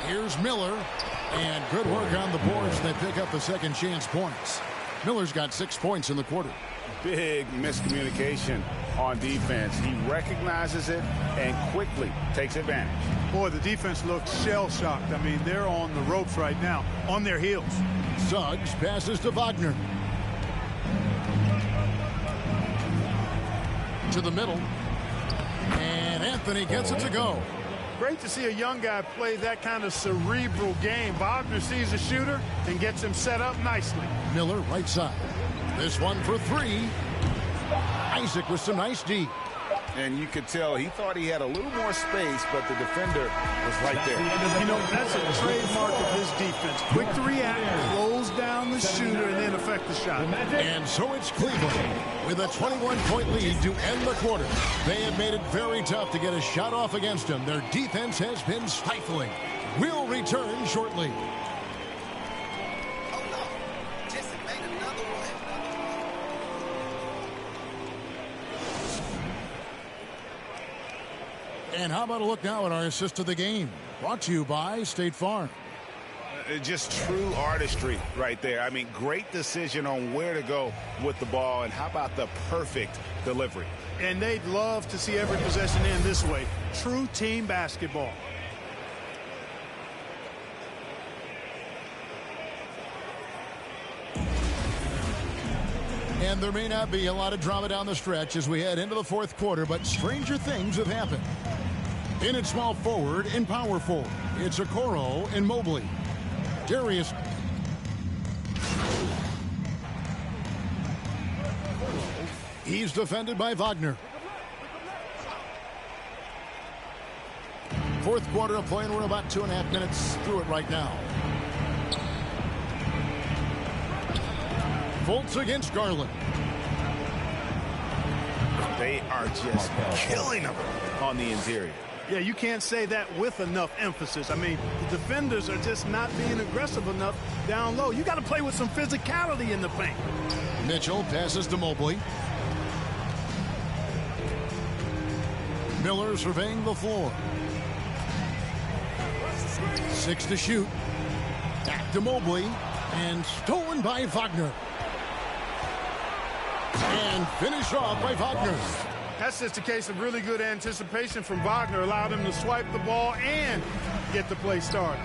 Here's Miller. And good work on the boards. They pick up the second chance points. Miller's got 6 points in the quarter. Big miscommunication on defense. He recognizes it and quickly takes advantage. Boy, the defense looks shell-shocked. I mean, they're on the ropes right now, on their heels. Suggs passes to Wagner. To the middle. And Anthony gets it to go. Great to see a young guy play that kind of cerebral game. Wagner sees a shooter and gets him set up nicely. Miller, right side. This one for 3. Isaac with some nice D. And you could tell he thought he had a little more space, but the defender was right there. You know, that's a trademark of his defense. Quick to react, close down the shooter, and then affect the shot. And so it's Cleveland with a 21-point lead to end the quarter. They have made it very tough to get a shot off against them. Their defense has been stifling. We'll return shortly. And how about a look now at our assist of the game? Brought to you by State Farm. Just true artistry right there. I mean, great decision on where to go with the ball, and how about the perfect delivery? And they'd love to see every possession end this way. True team basketball. And there may not be a lot of drama down the stretch as we head into the fourth quarter, but stranger things have happened. In at small forward and power forward, it's Okoro and Mobley. Darius. He's defended by Wagner. Fourth quarter of play, and we're about 2.5 minutes through it right now. Fultz against Garland. They are just killing them on the interior. Yeah, you can't say that with enough emphasis. I mean, the defenders are just not being aggressive enough down low. You got to play with some physicality in the paint. Mitchell passes to Mobley. Miller surveying the floor. 6 to shoot. Back to Mobley. And stolen by Wagner. And finished off by Wagner. That's just a case of really good anticipation from Wagner. Allowed him to swipe the ball and get the play started.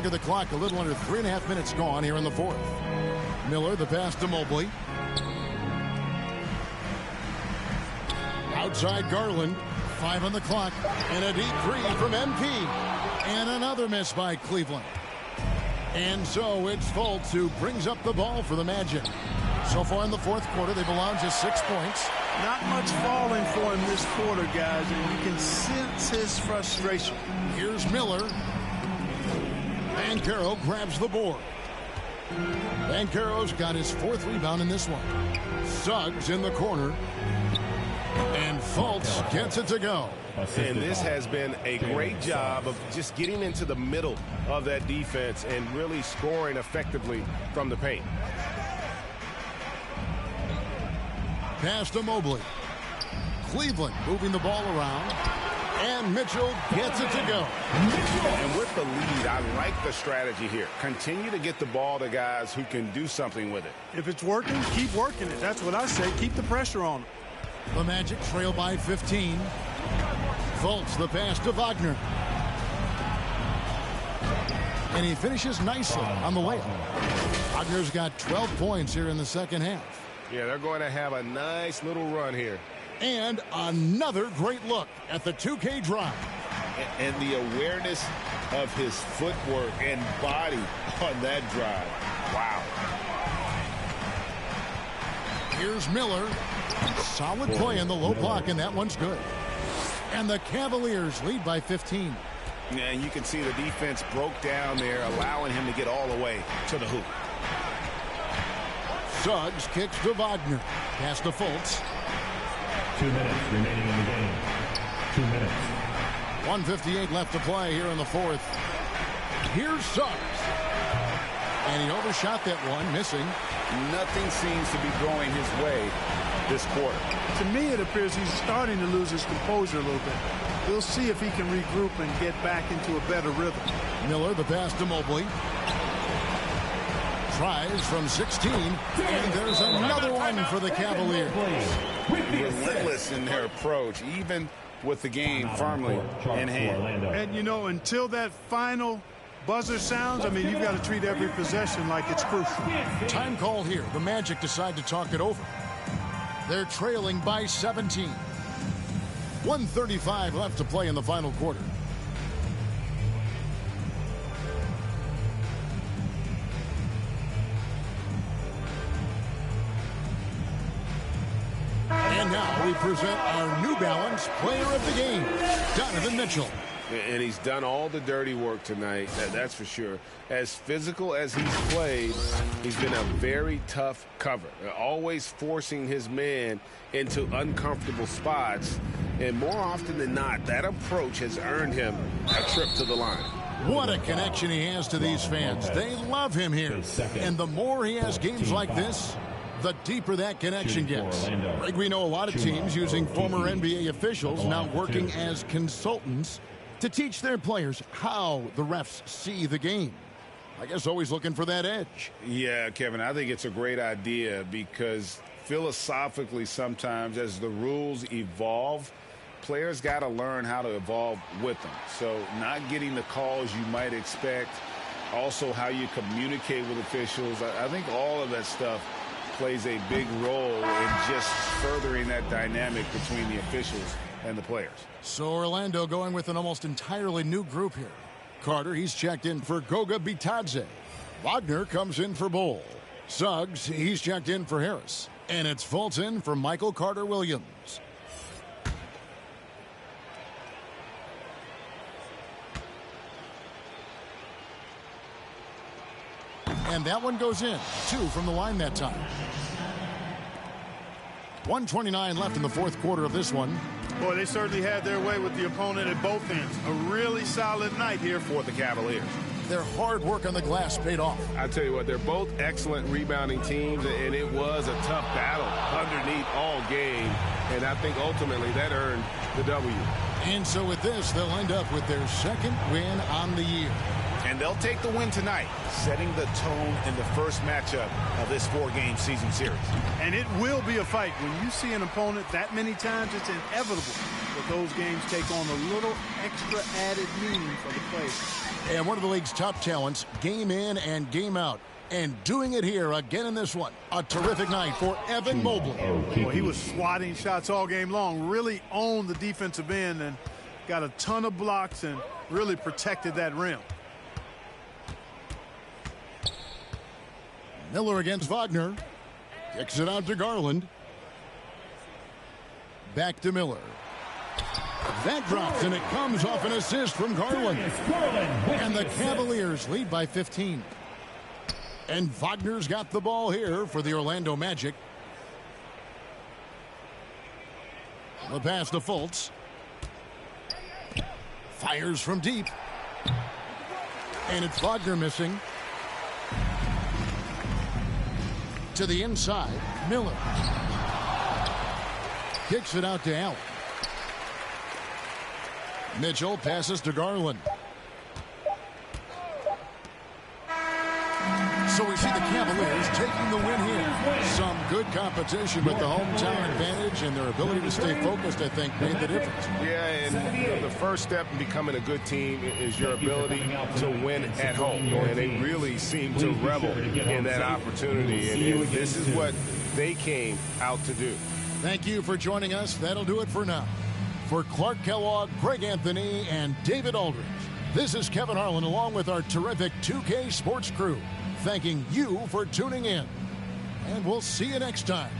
look at the clock. A little under 3.5 minutes gone here in the fourth. Miller, the pass to Mobley. Outside Garland. 5 on the clock. And a deep three from MP. And another miss by Cleveland. And so it's Fultz who brings up the ball for the Magic. So far in the fourth quarter, they've allowed just 6 points. Not much falling for him this quarter, guys, and you can sense his frustration. Here's Miller. Banchero grabs the board. Banchero's got his 4th rebound in this one. Suggs in the corner. And Fultz gets it to go. And this has been a great job of just getting into the middle of that defense and really scoring effectively from the paint. Pass to Mobley. Cleveland moving the ball around. And Mitchell gets it to go. And with the lead, I like the strategy here. Continue to get the ball to guys who can do something with it. If it's working, keep working it. That's what I say. Keep the pressure on them. The Magic trail by 15. Fultz the pass to Wagner. And he finishes nicely on the layup. Wagner's got 12 points here in the second half. Yeah, they're going to have a nice little run here. And another great look at the 2K drive. And the awareness of his footwork and body on that drive. Wow. Here's Miller. Solid play in the low block, and that one's good. And the Cavaliers lead by 15. Yeah, and you can see the defense broke down there, allowing him to get all the way to the hoop. Suggs kicks to Wagner. Pass to Fultz. 2 minutes remaining in the game. 2 minutes. 1:58 left to play here in the fourth. Here's Suggs. And he overshot that one, missing. Nothing seems to be going his way this quarter. To me, it appears he's starting to lose his composure a little bit. We'll see if he can regroup and get back into a better rhythm. Miller, the pass to Mobley. Tries from 16, and there's another one for the Cavaliers. Relentless in their approach, even with the game firmly in hand. And, you know, until that final buzzer sounds, I mean, you've got to treat every possession like it's crucial. Time call here. The Magic decide to talk it over. They're trailing by 17. 1:35 left to play in the final quarter. And now we present our New Balance Player of the Game, Donovan Mitchell. And he's done all the dirty work tonight, that's for sure. As physical as he's played, he's been a very tough cover, always forcing his man into uncomfortable spots. And more often than not, that approach has earned him a trip to the line. What a connection he has to these fans. They love him here. And the more he has games like this, the deeper that connection gets. Greg, we know a lot of teams using former NBA officials now working as consultants to teach their players how the refs see the game. I guess always looking for that edge. Yeah, Kevin, I think it's a great idea because philosophically sometimes as the rules evolve, players got to learn how to evolve with them. So not getting the calls you might expect, also how you communicate with officials. I think all of that stuff plays a big role in just furthering that dynamic between the officials and the players. So Orlando going with an almost entirely new group here. Carter, he's checked in for Goga Bitadze. Wagner comes in for Bull. Suggs, he's checked in for Harris. And it's Fultz in for Michael Carter-Williams. And that one goes in. 2 from the line that time. 1:29 left in the fourth quarter of this one. Boy, they certainly had their way with the opponent at both ends. A really solid night here for the Cavaliers. Their hard work on the glass paid off. I tell you what, they're both excellent rebounding teams, and it was a tough battle underneath all game. And I think ultimately that earned the W. And so with this, they'll end up with their second win on the year. And they'll take the win tonight, setting the tone in the first matchup of this 4-game season series. And it will be a fight. When you see an opponent that many times, it's inevitable but those games take on a little extra added meaning for the players. And one of the league's top talents, game in and game out. And doing it here again in this one. A terrific night for Evan Mobley. Well, he was swatting shots all game long, really owned the defensive end and got a ton of blocks and really protected that rim. Miller against Wagner. Kicks it out to Garland. Back to Miller. That drops, and it comes off an assist from Garland. And the Cavaliers lead by 15. And Wagner's got the ball here for the Orlando Magic. The pass to Fultz. Fires from deep. And it's Wagner missing. To the inside, Miller. Kicks it out to Allen. Mitchell passes to Garland. So we see the Cavaliers taking the win here. Some good competition, but the hometown advantage and their ability to stay focused, I think, made the difference. Yeah, and the first step in becoming a good team is your ability to win at home. And they really seem to revel in that opportunity. And this is what they came out to do. Thank you for joining us. That'll do it for now. For Clark Kellogg, Greg Anthony, and David Aldridge, this is Kevin Harlan along with our terrific 2K Sports crew, thanking you for tuning in. And we'll see you next time.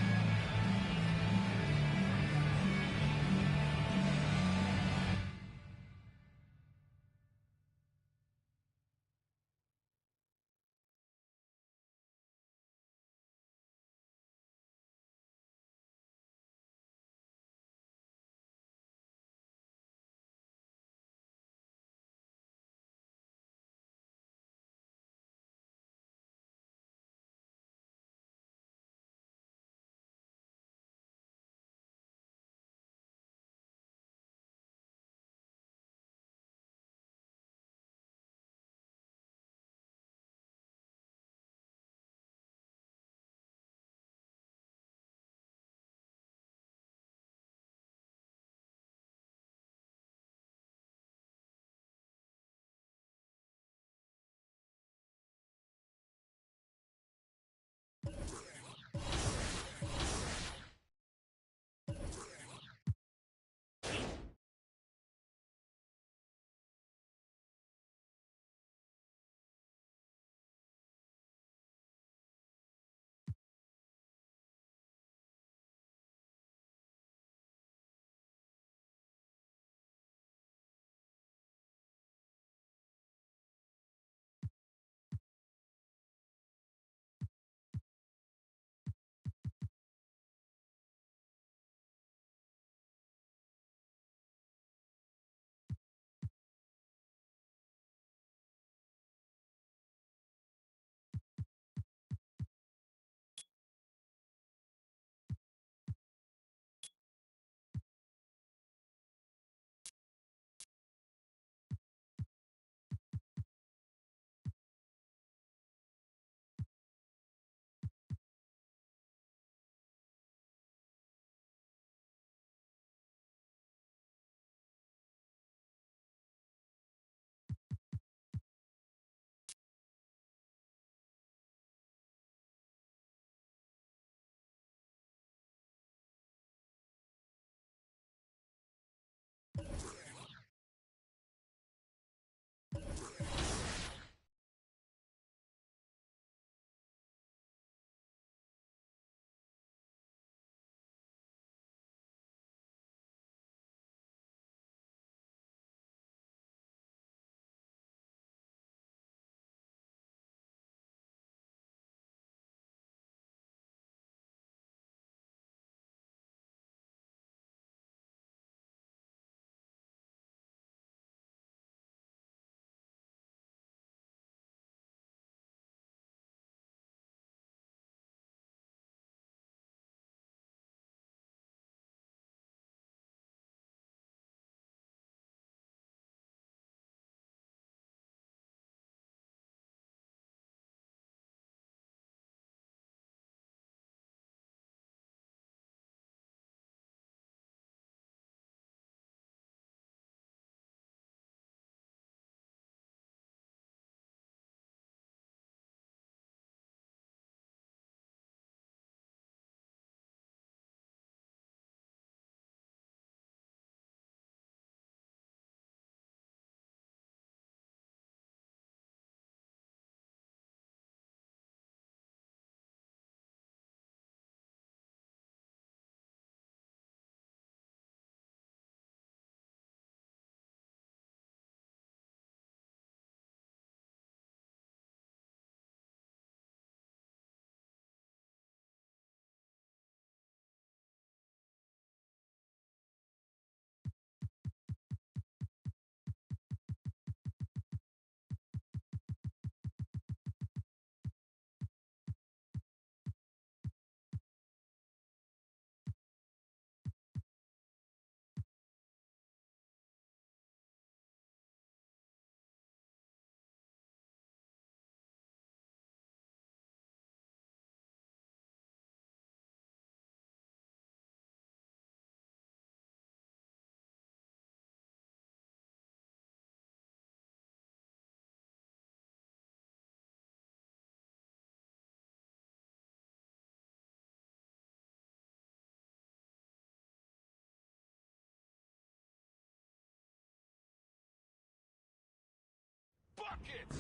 buckets.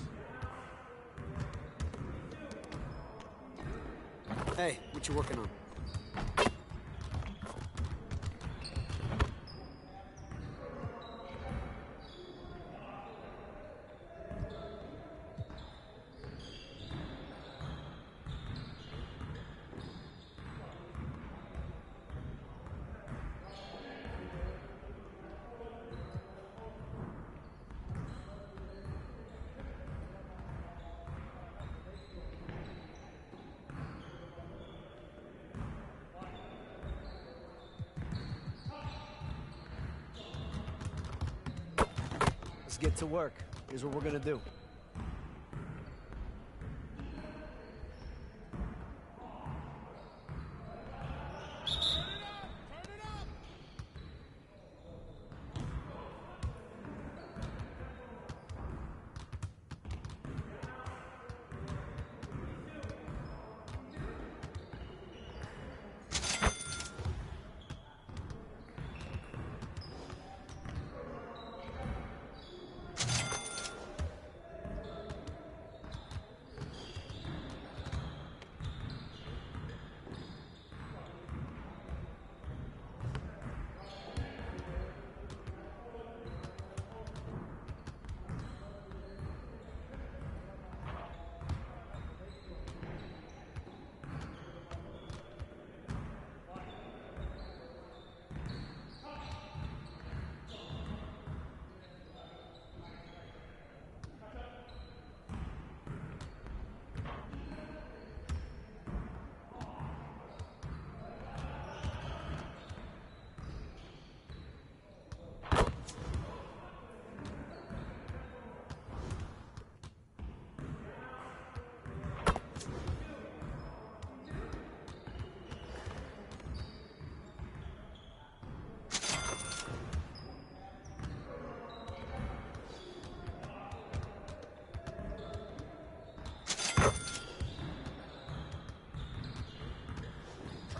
Hey, what you working on? Let's get to work. Here's what we're gonna do.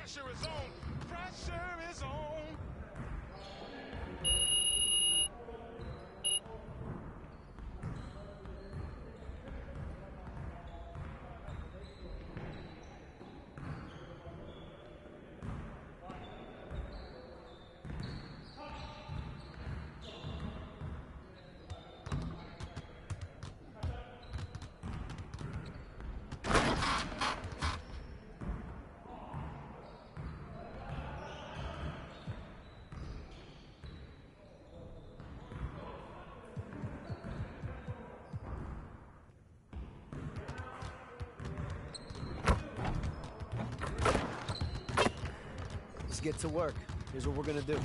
Pressure is on. Pressure is on. Let's get to work. Here's what we're gonna do.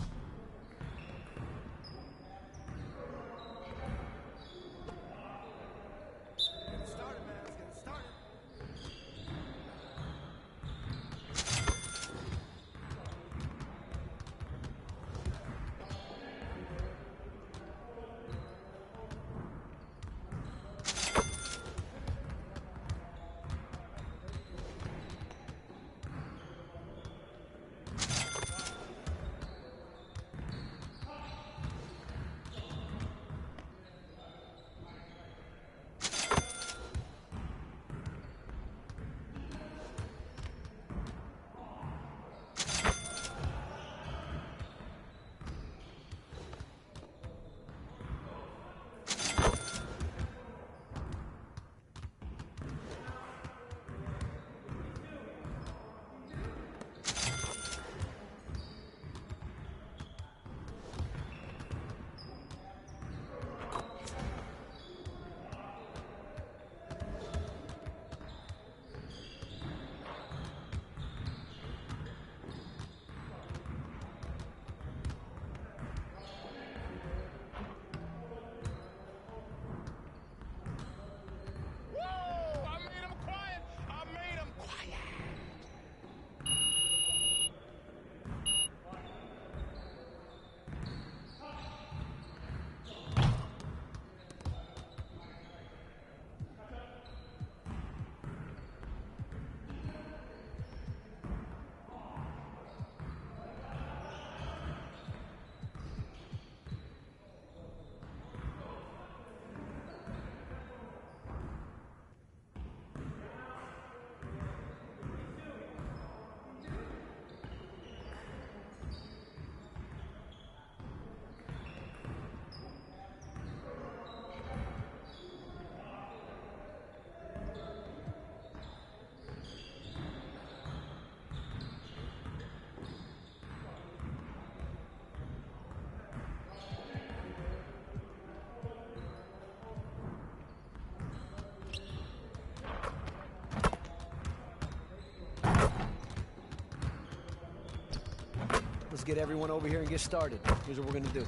Let's get everyone over here and get started. Here's what we're going to do.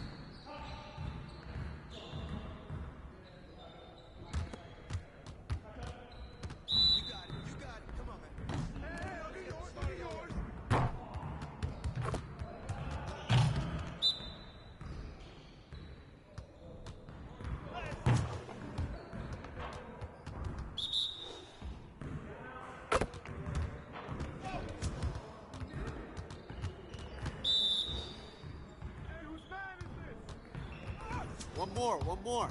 One more.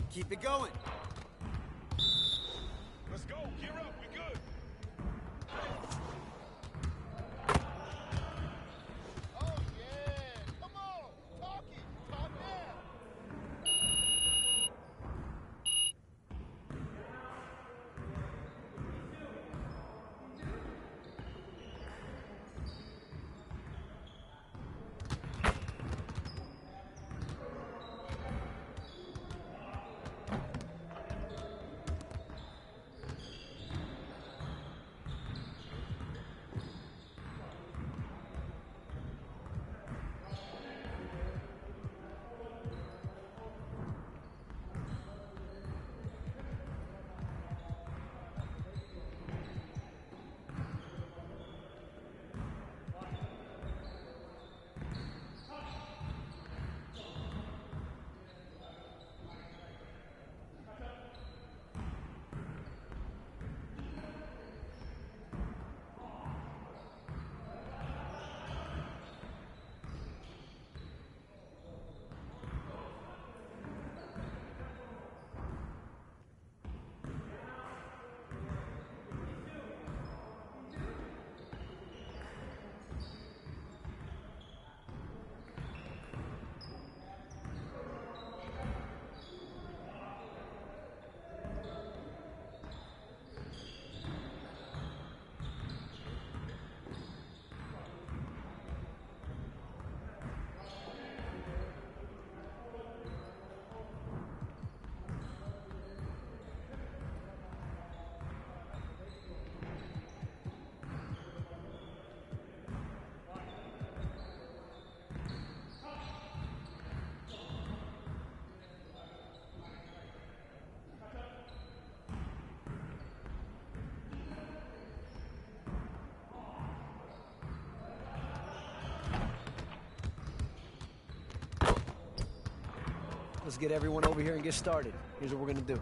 Keep it going. Let's go. Gear up. We good. Oh, yeah. Come on. Talk it. Talk now. Let's get everyone over here and get started. Here's what we're going to do.